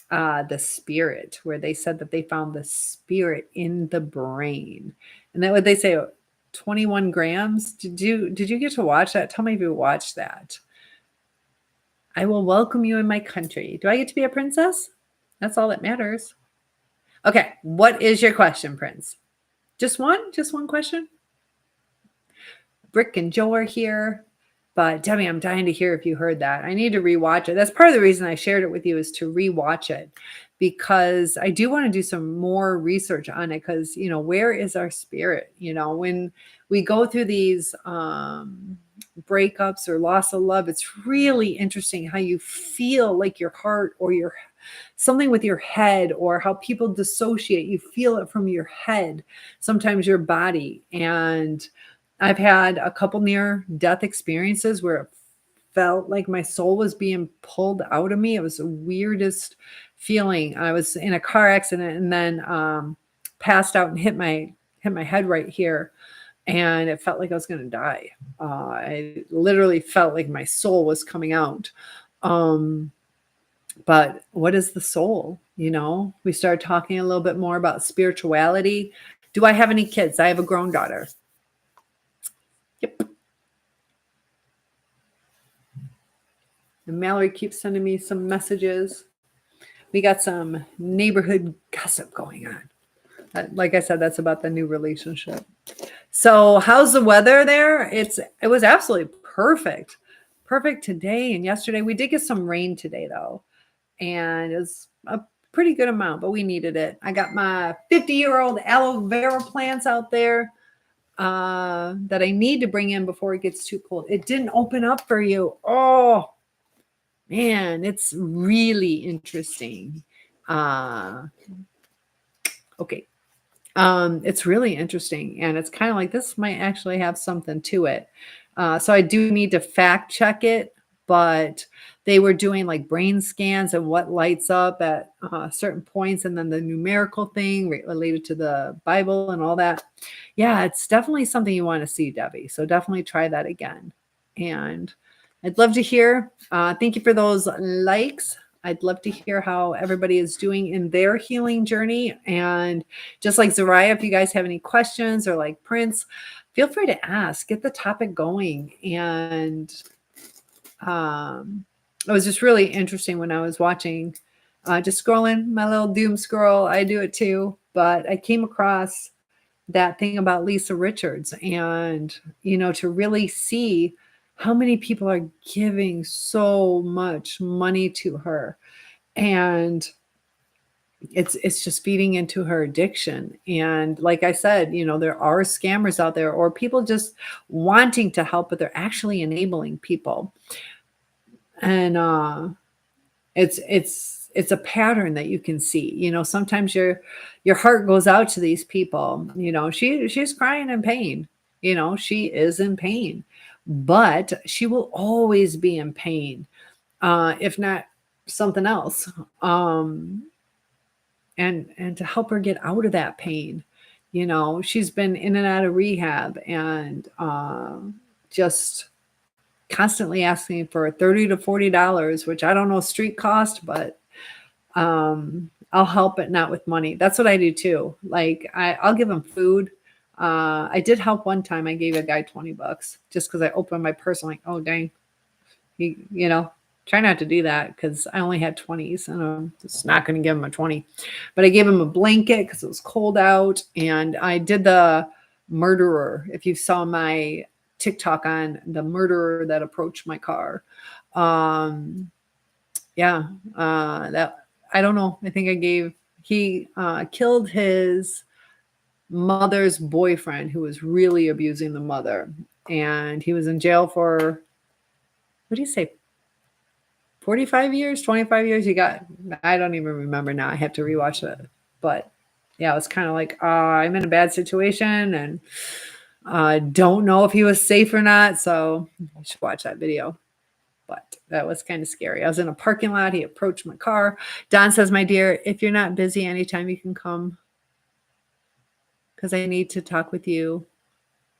the spirit, where they said that they found the spirit in the brain? And that, what they say, 21 grams. Did you get to watch that? Tell me if you watched that. I will welcome you in my country. Do I get to be a princess? That's all that matters. Okay. What is your question, Prince? Just one question? Brick and Joe are here. But Debbie, I'm dying to hear if you heard that. I need to rewatch it. That's part of the reason I shared it with you, is to rewatch it, because I do want to do some more research on it. Because, where is our spirit? When we go through these breakups or loss of love, it's really interesting how you feel like your heart or something with your head, or how people dissociate. You feel it from your head, sometimes your body. And I've had a couple near-death experiences where it felt like my soul was being pulled out of me. It was the weirdest feeling. I was in a car accident and then passed out and hit my head right here, and it felt like I was going to die. I literally felt like my soul was coming out. But what is the soul? We started talking a little bit more about spirituality. Do I have any kids? I have a grown daughter. Yep. And Mallory keeps sending me some messages. We got some neighborhood gossip going on. Like I said, that's about the new relationship. So how's the weather there? It was absolutely perfect. Perfect today and yesterday. We did get some rain today, though. And it was a pretty good amount, but we needed it. I got my 50-year-old aloe vera plants out there that I need to bring in before it gets too cold. It didn't open up for you. Oh, man, it's really interesting. Okay. It's really interesting, and it's kind of like this might actually have something to it. So I do need to fact check it, but they were doing like brain scans and what lights up at certain points, and then the numerical thing related to the Bible and all that. Yeah, it's definitely something you want to see, Debbie. So definitely try that again. And I'd love to hear. Thank you for those likes. I'd love to hear how everybody is doing in their healing journey. And just like Zariah, if you guys have any questions, or like Prince, feel free to ask. Get the topic going. And it was just really interesting when I was watching, just scrolling my little doom scroll. I do it too. But I came across that thing about Lisa Richards, and, to really see how many people are giving so much money to her. And it's just feeding into her addiction. And like I said, there are scammers out there, or people just wanting to help, but they're actually enabling people. And it's a pattern that you can see. Sometimes your heart goes out to these people. She's crying in pain. She is in pain, but she will always be in pain, if not something else. And to help her get out of that pain. She's been in and out of rehab, and just constantly asking for $30 to $40, which I don't know street cost, but I'll help, but not with money. That's what I do too. Like I'll give them food. I did help one time. I gave a guy $20 just because I opened my purse. I'm like, oh dang, try not to do that, because I only had 20s, and I'm just not going to give him a 20. But I gave him a blanket because it was cold out, and I did the murderer. If you saw my TikTok on the murderer that approached my car, that I don't know. I think he killed his mother's boyfriend, who was really abusing the mother, and he was in jail for, what do you say, 45 years, 25 years? I don't even remember now. I have to rewatch it. But yeah, it was kind of like, I'm in a bad situation and don't know if he was safe or not. So you should watch that video. But that was kind of scary. I was in a parking lot. He approached my car. Don says, my dear, if you're not busy anytime, you can come because I need to talk with you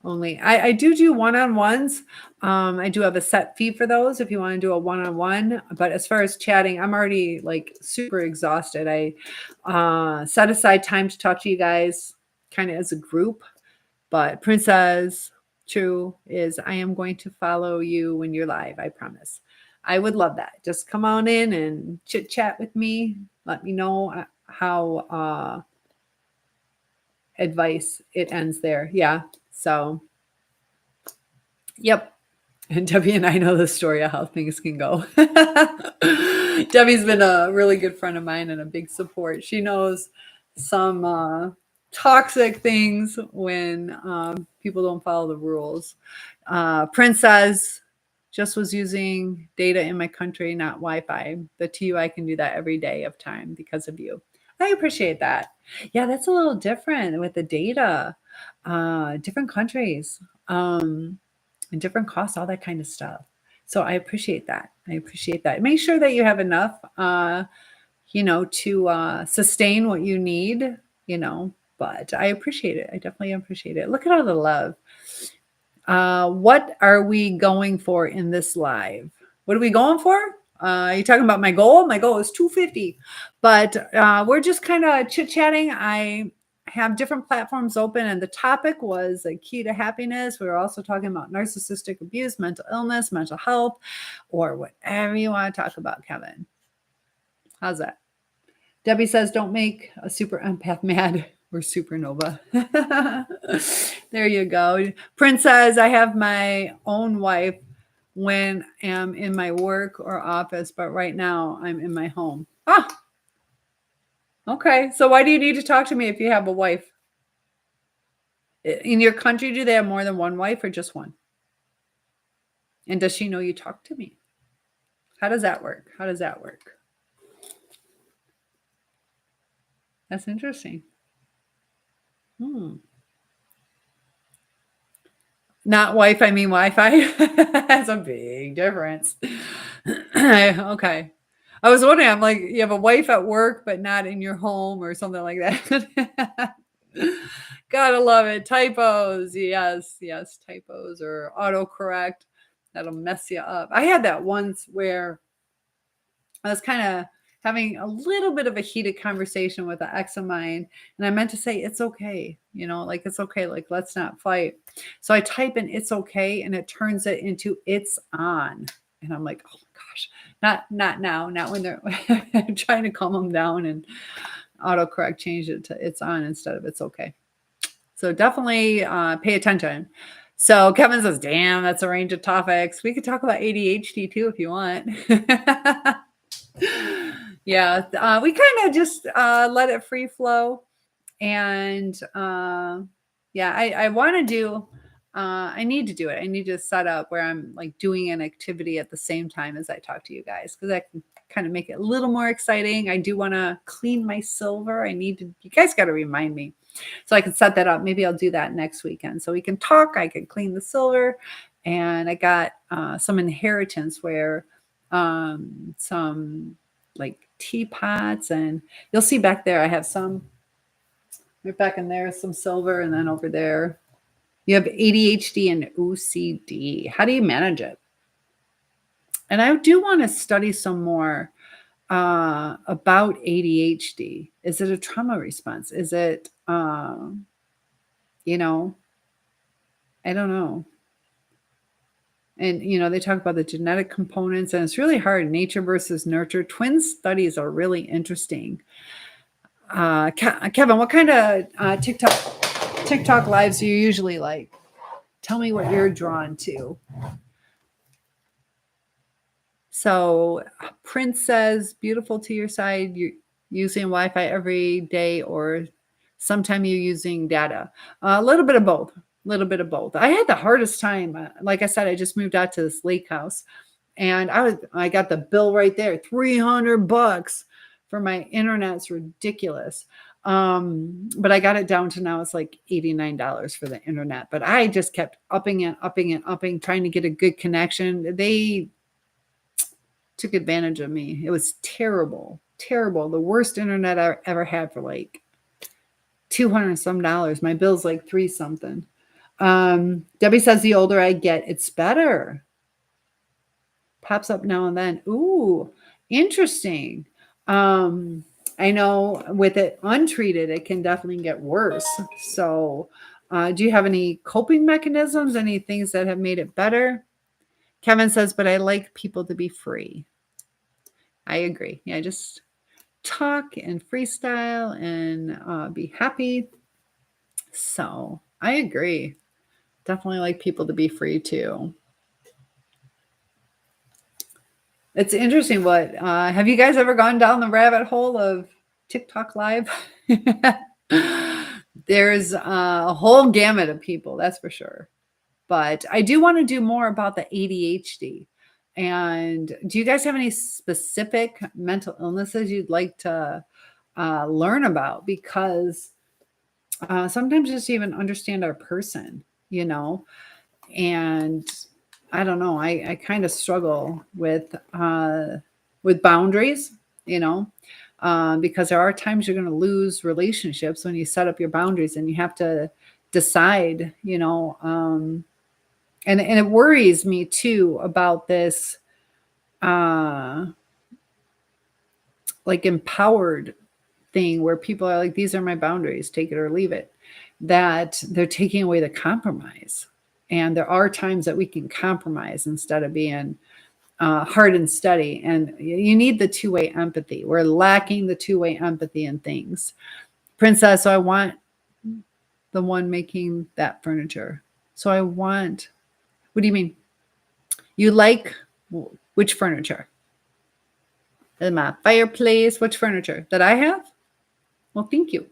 only. I do one-on-ones. I do have a set fee for those if you want to do a one-on-one. But as far as chatting, I'm already like super exhausted. I set aside time to talk to you guys kind of as a group. But Princess True is I am going to follow you when you're live. I promise. I would love that. Just come on in and chit chat with me. Let me know how advice it ends there. Yeah. So, yep. And Debbie and I know the story of how things can go. Debbie's been a really good friend of mine and a big support. She knows some toxic things when people don't follow the rules. Princess just was using data in my country, not Wi-Fi. But to you, I can do that every day of time because of you. I appreciate that. Yeah, that's a little different with the data. Different countries. And different costs, all that kind of stuff. So I appreciate that. I appreciate that. Make sure that you have enough, to sustain what you need, but I appreciate it. I definitely appreciate it. Look at all the love. What are we going for in this live? What are we going for? You're talking about my goal? My goal is 250, but we're just kind of chit-chatting. I have different platforms open, and the topic was a key to happiness. We were also talking about narcissistic abuse, mental illness, mental health, or whatever you want to talk about, Kevin. How's that? Debbie says, don't make a super empath mad. We're supernova. There you go. Princess, I have my own wife when I'm in my work or office, but right now I'm in my home. Okay. So why do you need to talk to me if you have a wife? In your country, do they have more than one wife or just one? And does she know you talk to me? How does that work? How does that work? That's interesting. Not wife, I mean Wi-Fi. That's a big difference. Okay. I was wondering, I'm like, you have a wife at work, but not in your home or something like that. Gotta love it. Typos. Yes, typos or autocorrect. That'll mess you up. I had that once where I was kind of having a little bit of a heated conversation with an ex of mine. And I meant to say, it's okay. Like, it's okay. Like, let's not fight. So I type in it's okay. And it turns it into it's on. And I'm like, oh my gosh, not now, not when they're trying to calm them down, and autocorrect changed it to it's on instead of it's okay. So definitely pay attention. So Kevin says, damn, that's a range of topics. We could talk about ADHD too, if you want. Yeah, we kind of just let it free flow. And I want to do, I need to do it. I need to set up where I'm like doing an activity at the same time as I talk to you guys, because that can kind of make it a little more exciting. I do want to clean my silver. You guys got to remind me so I can set that up. Maybe I'll do that next weekend so we can talk. I can clean the silver. And I got some inheritance where some like teapots, and you'll see back there I have some right back in there, some silver, and then over there you have ADHD and OCD. How do you manage it? And I do want to study some more about ADHD. Is it a trauma response? Is it I don't know. And, they talk about the genetic components, and it's really hard. Nature versus nurture. Twin studies are really interesting. Kevin, what kind of TikTok lives do you usually like? Tell me what you're drawn to. So Prince says, beautiful to your side. You're using Wi-Fi every day, or sometime you're using data. A little bit of both. I had the hardest time. Like I said, I just moved out to this lake house, and I got the bill right there, $300 for my internet. It's ridiculous. But I got it down to now it's like $89 for the internet. But I just kept upping and upping and upping, trying to get a good connection. They took advantage of me. It was terrible, terrible. The worst internet I ever had for like $200 some dollars. My bill's like $3 something. Debbie says the older I get, it's better. Pops up now and then. Ooh, interesting. I know with it untreated, it can definitely get worse. So, do you have any coping mechanisms? Any things that have made it better? Kevin says, but I like people to be free. I agree. Yeah, just talk and freestyle and be happy. So I agree. Definitely like people to be free too. It's interesting. What have you guys ever gone down the rabbit hole of TikTok Live? There's a whole gamut of people, that's for sure. But I do want to do more about the ADHD. And do you guys have any specific mental illnesses you'd like to learn about? Because sometimes just even understand our person, and I don't know. I kind of struggle with boundaries, because there are times you're going to lose relationships when you set up your boundaries, and you have to decide, and it worries me too about this, like empowered thing where people are like, these are my boundaries, take it or leave it, that they're taking away the compromise. And there are times that we can compromise instead of being hard and steady. And you need the two-way empathy. We're lacking the two-way empathy in things. Princess, so I want the one making that furniture. So I want, what do you mean? You like which furniture? My fireplace, which furniture that I have? Well, thank you.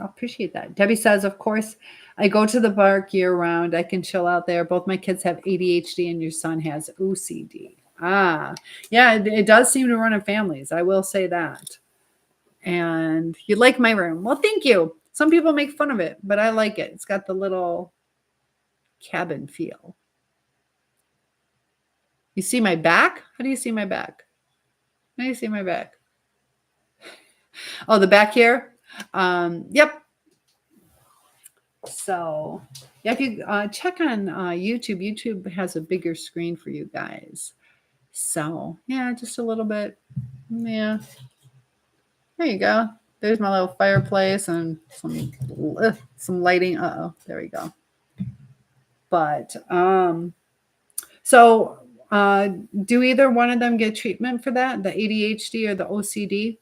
I appreciate that. Debbie says, of course, I go to the park year round. I can chill out there. Both my kids have ADHD and your son has OCD. Yeah, it does seem to run in families. I will say that. And you like my room. Well, thank you. Some people make fun of it, but I like it. It's got the little cabin feel. You see my back? How do you see my back? How do you see my back? Oh, the back here? Yep. So, yeah, if you check on YouTube has a bigger screen for you guys. So, yeah, just a little bit. Yeah. There you go. There's my little fireplace and some lighting. There we go. But, so do either one of them get treatment for that, the ADHD or the OCD?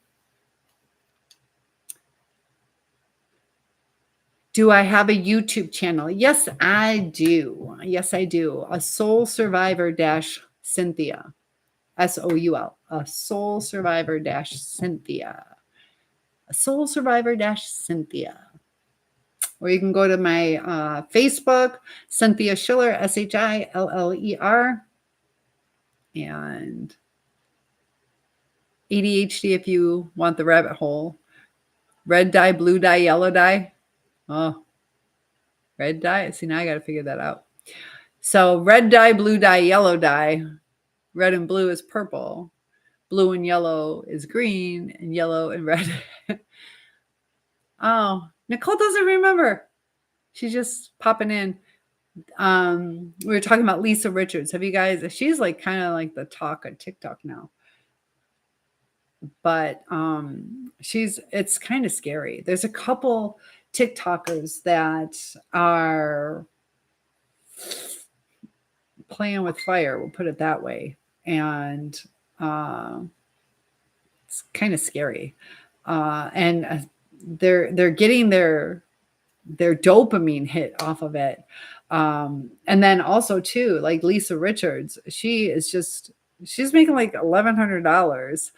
Do I have a YouTube channel? Yes, I do. Yes, I do. A SOULSurvivor Cynthia. SOUL. A SOULSurvivor Cynthia. A SOULSurvivor Cynthia. Or you can go to my Facebook, Cynthia Schiller, SHILLER. And ADHD if you want the rabbit hole. Red dye, blue dye, yellow dye. Oh, red dye. See, now I got to figure that out. So red dye, blue dye, yellow dye. Red and blue is purple. Blue and yellow is green, and yellow and red. Oh, Nicole doesn't remember. She's just popping in. We were talking about Lisa Richards. Have you guys? She's like kind of like the talk on TikTok now. But it's kind of scary. There's a couple TikTokers that are playing with fire, we'll put it that way. And it's kind of scary. And they're getting their dopamine hit off of it. And then also too, like Lisa Richards, she's making like $1,100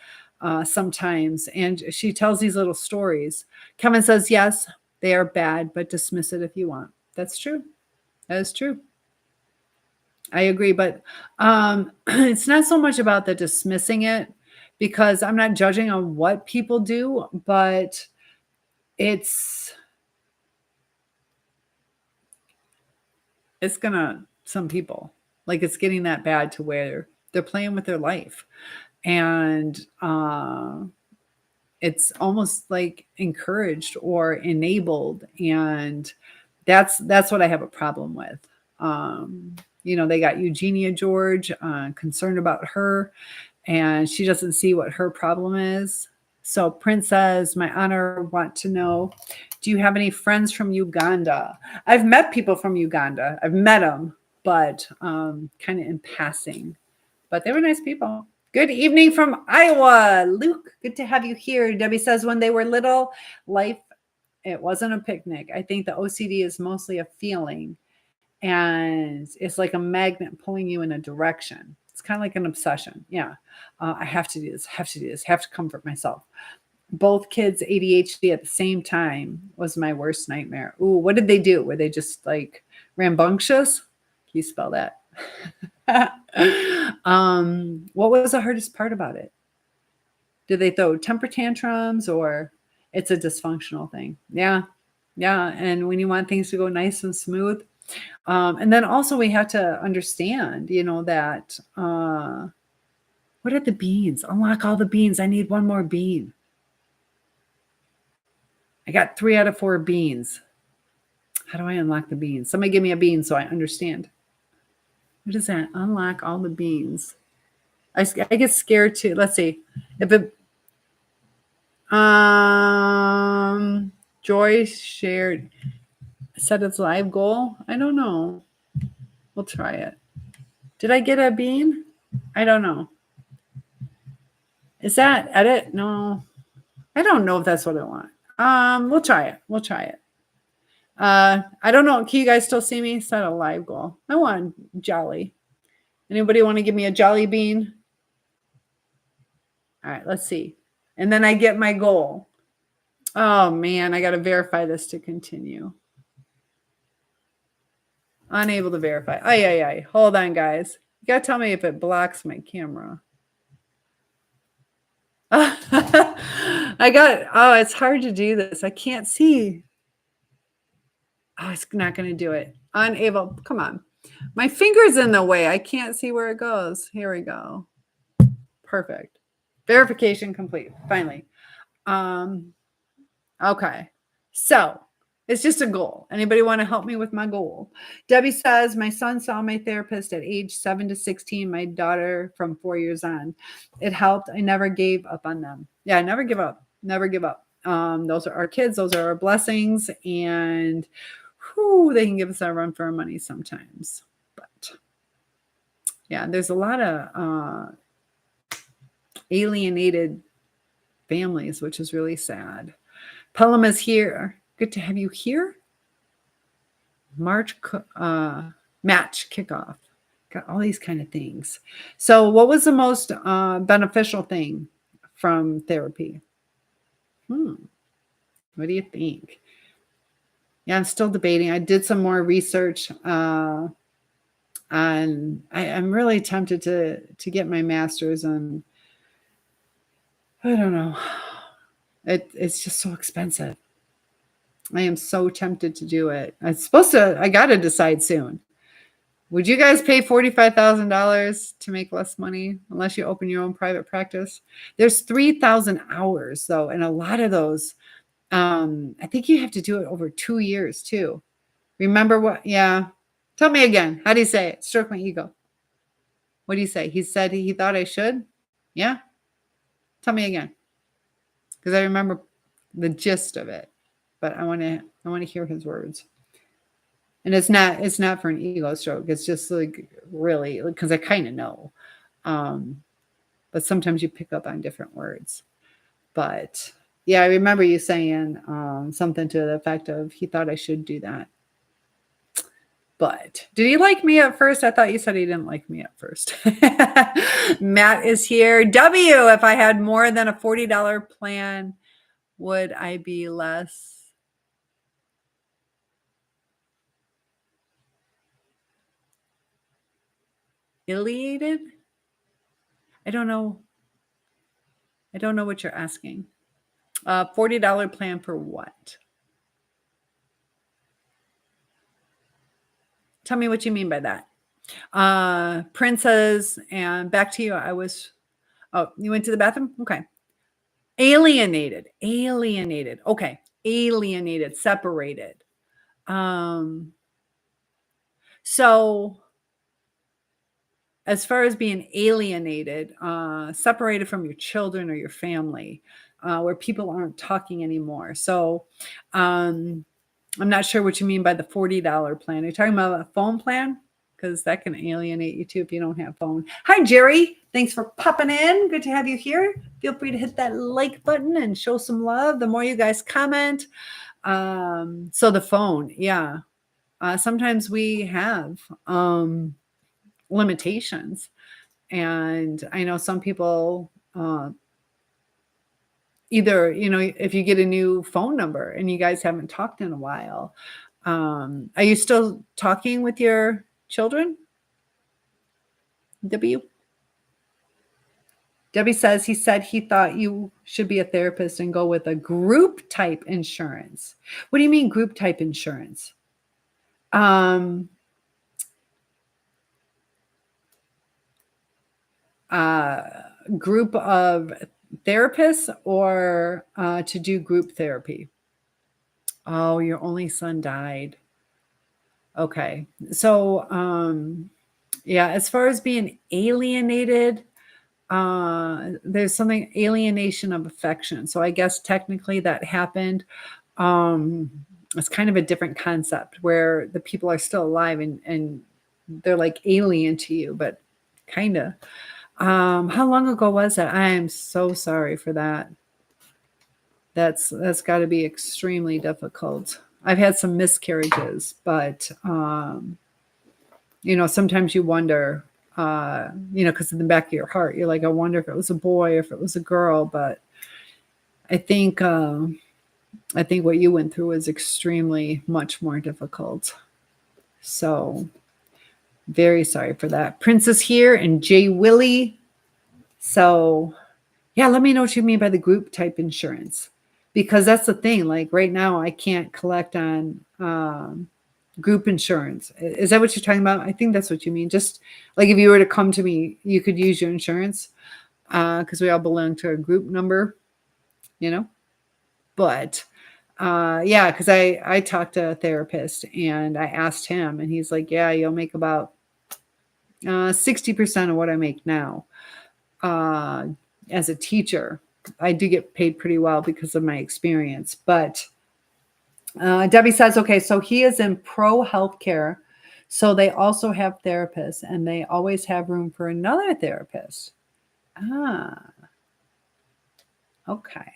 sometimes. And she tells these little stories. Kevin says, yes, they are bad, but dismiss it if you want. That's true. That is true. I agree. But it's not so much about the dismissing it, because I'm not judging on what people do, but it's gonna, some people, like, it's getting that bad to where they're playing with their life. And it's almost like encouraged or enabled. And that's what I have a problem with. They got Eugenia George, concerned about her, and she doesn't see what her problem is. So Prince says, my honor, want to know, do you have any friends from Uganda? I've met people from Uganda. I've met them, but kind of in passing. But they were nice people. Good evening from Iowa. Luke, good to have you here. Debbie says, when they were little, life, it wasn't a picnic. I think the OCD is mostly a feeling, and it's like a magnet pulling you in a direction. It's kind of like an obsession. Yeah. I have to do this, have to do this, have to comfort myself. Both kids ADHD at the same time was my worst nightmare. Ooh, what did they do? Were they just like rambunctious? Can you spell that? What was the hardest part about it? Did they throw temper tantrums, or it's a dysfunctional thing? Yeah. And when you want things to go nice and smooth, and then also we have to understand, that what are the beans? Unlock all the beans. I need one more bean. I got 3 out of 4 beans. How do I unlock the beans? Somebody give me a bean so I understand. What is that? Unlock all the beans. I get scared too. Let's see. If it Joy shared set its live goal. I don't know. We'll try it. Did I get a bean? I don't know. Is that edit? No. I don't know if that's what I want. We'll try it. I don't know. Can you guys still see me? Set a live goal. I want jolly. Anybody want to give me a jolly bean? All right, let's see. And then I get my goal. Oh man, I got to verify this to continue. Unable to verify. Ay. Hold on, guys. You got to tell me if it blocks my camera. It's hard to do this. I can't see. Oh, it's not going to do it. Unable. Come on. My finger's in the way. I can't see where it goes. Here we go. Perfect. Verification complete. Finally. Okay. So it's just a goal. Anybody want to help me with my goal? Debbie says, my son saw my therapist at age 7 to 16, my daughter from 4 years on. It helped. I never gave up on them. Yeah, never give up. Never give up. Those are our kids. Those are our blessings. And they can give us a run for our money sometimes. But yeah, there's a lot of alienated families, which is really sad. Pelham is here. Good to have you here. Match kickoff. Got all these kind of things. So what was the most beneficial thing from therapy? What do you think? Yeah, I'm still debating. I did some more research and I'm really tempted to get my master's, and I don't know. It's just so expensive. I am so tempted to do it. I got to decide soon. Would you guys pay $45,000 to make less money unless you open your own private practice? There's 3,000 hours though. And a lot of those, I think you have to do it over 2 years too. Remember what? Yeah. Tell me again. How do you say it? Stroke my ego. What do you say? He said he thought I should. Yeah. Tell me again. Because I remember the gist of it, but I want to hear his words. And it's not for an ego stroke. It's just like really, because I kind of know, but sometimes you pick up on different words. But yeah, I remember you saying something to the effect of he thought I should do that. But did he like me at first? I thought you said he didn't like me at first. Matt is here. W, if I had more than a $40 plan, would I be less elated? I don't know what you're asking. $40 plan for what? Tell me what you mean by that. Princess, and back to you. Oh, you went to the bathroom? Okay. Alienated. Okay. Alienated, separated. So as far as being alienated, separated from your children or your family, where people aren't talking anymore. So I'm not sure what you mean by the $40 plan. Are you talking about a phone plan? Because that can alienate you too if you don't have phone. Hi, Jerry. Thanks for popping in. Good to have you here. Feel free to hit that like button and show some love. The more you guys comment. So the phone, yeah. Sometimes we have limitations. And I know some people either, if you get a new phone number and you guys haven't talked in a while, are you still talking with your children? Debbie says he said he thought you should be a therapist and go with a group type insurance. What do you mean group type insurance? Group of therapists or to do group therapy? Oh, your only son died. Okay. So, yeah, as far as being alienated, there's something alienation of affection. So I guess technically that happened. It's kind of a different concept where the people are still alive and they're like alien to you, but kind of. How long ago was that? I am so sorry for that. That's got to be extremely difficult. I've had some miscarriages, but sometimes you wonder, because in the back of your heart, you're like, I wonder if it was a boy or if it was a girl. But I think what you went through was extremely much more difficult. So very sorry for that. Princess here and Jay Willie. So yeah, let me know what you mean by the group type insurance, because that's the thing. Like right now, I can't collect on group insurance. Is that what you're talking about? I think that's what you mean. Just like if you were to come to me, you could use your insurance because we all belong to a group number, But yeah, because I talked to a therapist and I asked him, and he's like, yeah, you'll make about 60% of what I make now as a teacher. I do get paid pretty well because of my experience. But Debbie says, okay, so he is in pro healthcare. So they also have therapists and they always have room for another therapist. Okay.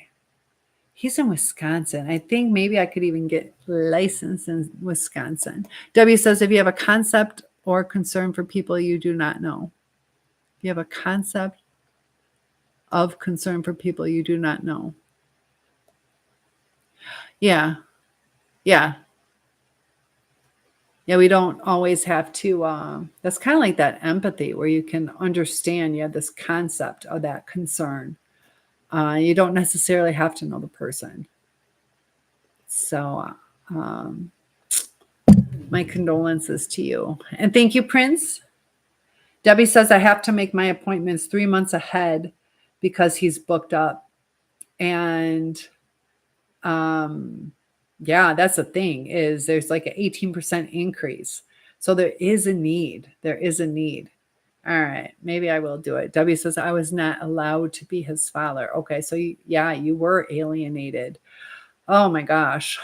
He's in Wisconsin. I think maybe I could even get licensed in Wisconsin. Debbie says, if you have a concept or concern for people you do not know, if you have a concept of concern for people you do not know. Yeah. Yeah. Yeah, we don't always have to, that's kind of like that empathy where you can understand you have this concept of that concern. You don't necessarily have to know the person. So my condolences to you. And thank you, Prince. Debbie says, I have to make my appointments 3 months ahead because he's booked up. And yeah, that's the thing is there's like an 18% increase. So there is a need. There is a need. All right. Maybe I will do it. Debbie says, I was not allowed to be his father. Okay. So you were alienated. Oh my gosh.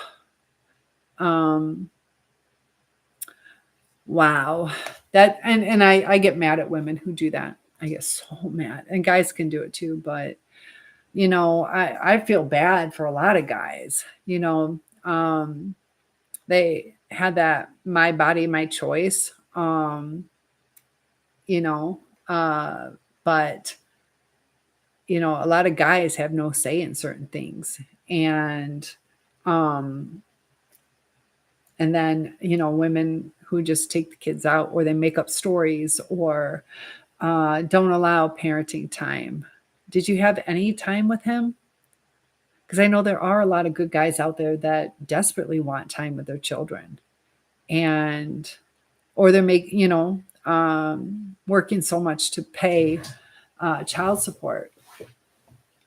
Wow. That, and I get mad at women who do that. I get so mad, and guys can do it too. But, I feel bad for a lot of guys, they had that my body, my choice, but, a lot of guys have no say in certain things. And then, women who just take the kids out or they make up stories or don't allow parenting time. Did you have any time with him? Because I know there are a lot of good guys out there that desperately want time with their children, and or they're working so much to pay child support.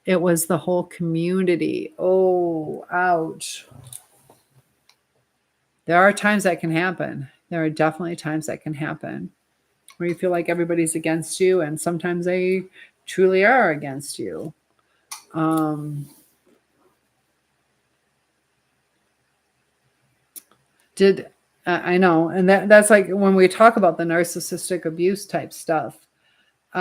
It was the whole community. Oh, ouch. There are times that can happen. There are definitely times that can happen where you feel like everybody's against you, and sometimes they truly are against you. I know, and that's like when we talk about the narcissistic abuse type stuff. They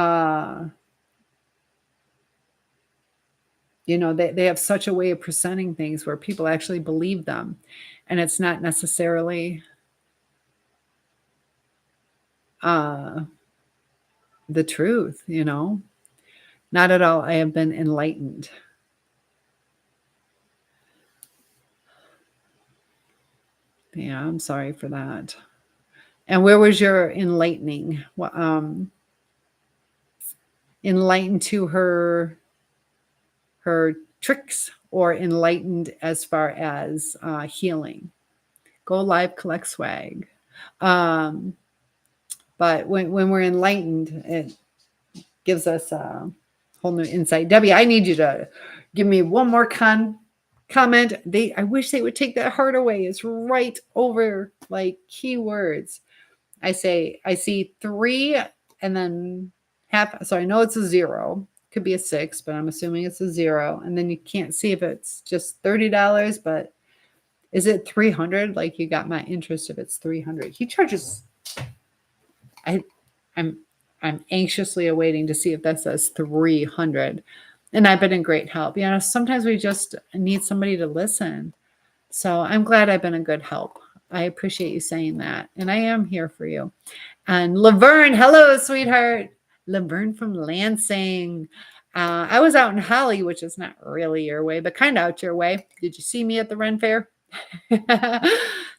have such a way of presenting things where people actually believe them, and it's not necessarily the truth, Not at all. I have been enlightened. Yeah, I'm sorry for that. And where was your enlightening? Enlightened to her tricks, or enlightened as far as healing? Go live, collect swag. But when we're enlightened, it gives us a whole new insight. Debbie, I need you to give me one more comment. I wish they would take that heart away. It's right over like keywords. I see 3 and then half. So I know it's a 0. Could be a 6, but I'm assuming it's a 0. And then you can't see if it's just $30, but is it 300? Like, you got my interest if it's 300. He charges. I'm anxiously awaiting to see if that says 300. And I've been in great help. Sometimes we just need somebody to listen. So I'm glad I've been a good help. I appreciate you saying that. And I am here for you. And Laverne, hello, sweetheart. Laverne from Lansing. I was out in Holly, which is not really your way, but kind of out your way. Did you see me at the Ren Fair?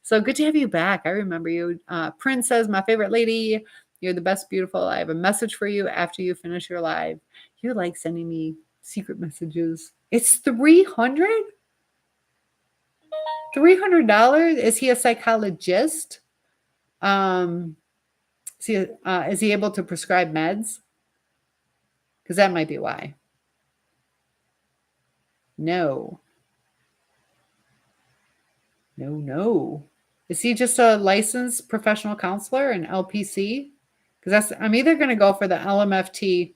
So good to have you back. I remember you. Prince says, my favorite lady, you're the best, beautiful. I have a message for you after you finish your live. You like sending me secret messages. It's $300? $300? Is he a psychologist? Is he able to prescribe meds? Because that might be why. No. Is he just a licensed professional counselor, an LPC? Because I'm either going to go for the LMFT.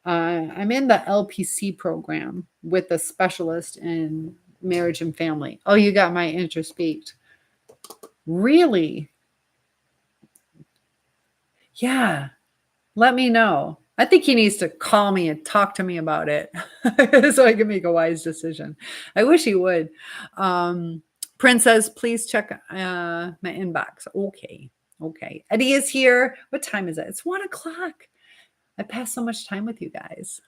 I'm in the LPC program with a specialist in marriage and family. Oh, you got my interest piqued. Really? Yeah. Let me know. I think he needs to call me and talk to me about it so I can make a wise decision. I wish he would. Princess, please check my inbox. Okay. Eddie is here. What time is it? It's 1 o'clock. I passed so much time with you guys.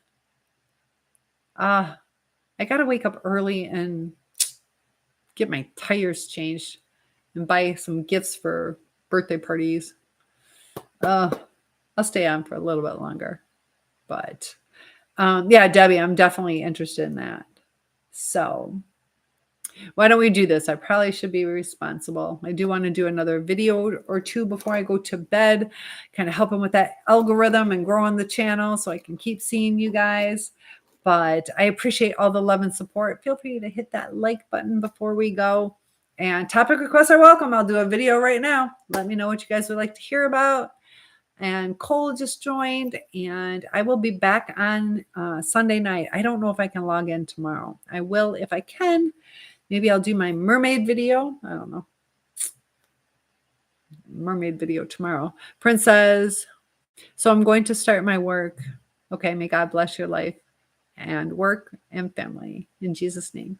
I got to wake up early and get my tires changed and buy some gifts for birthday parties. I'll stay on for a little bit longer. But yeah, Debbie, I'm definitely interested in that. So why don't we do this? I probably should be responsible. I do want to do another video or 2 before I go to bed, kind of helping with that algorithm and growing the channel so I can keep seeing you guys. But I appreciate all the love and support. Feel free to hit that like button before we go. And topic requests are welcome. I'll do a video right now. Let me know what you guys would like to hear about. And Cole just joined, and I will be back on Sunday night. I don't know if I can log in tomorrow. I will if I can. Maybe I'll do my mermaid video. I don't know. Mermaid video tomorrow. Princess. So I'm going to start my work. Okay, may God bless your life and work and family. In Jesus' name.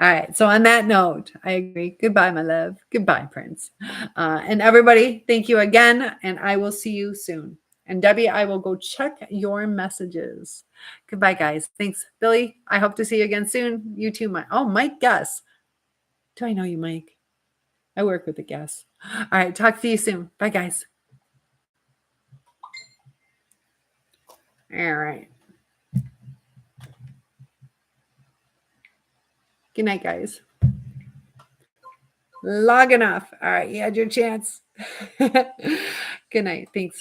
All right. So on that note, I agree. Goodbye, my love. Goodbye, Prince. And everybody, thank you again. And I will see you soon. And Debbie, I will go check your messages. Goodbye, guys. Thanks. Billy, I hope to see you again soon. You too, Mike. Oh, Mike Guess. Do I know you, Mike? I work with the Guess. All right. Talk to you soon. Bye, guys. All right. Good night, guys. Long enough. All right, you had your chance. Good night. Thanks.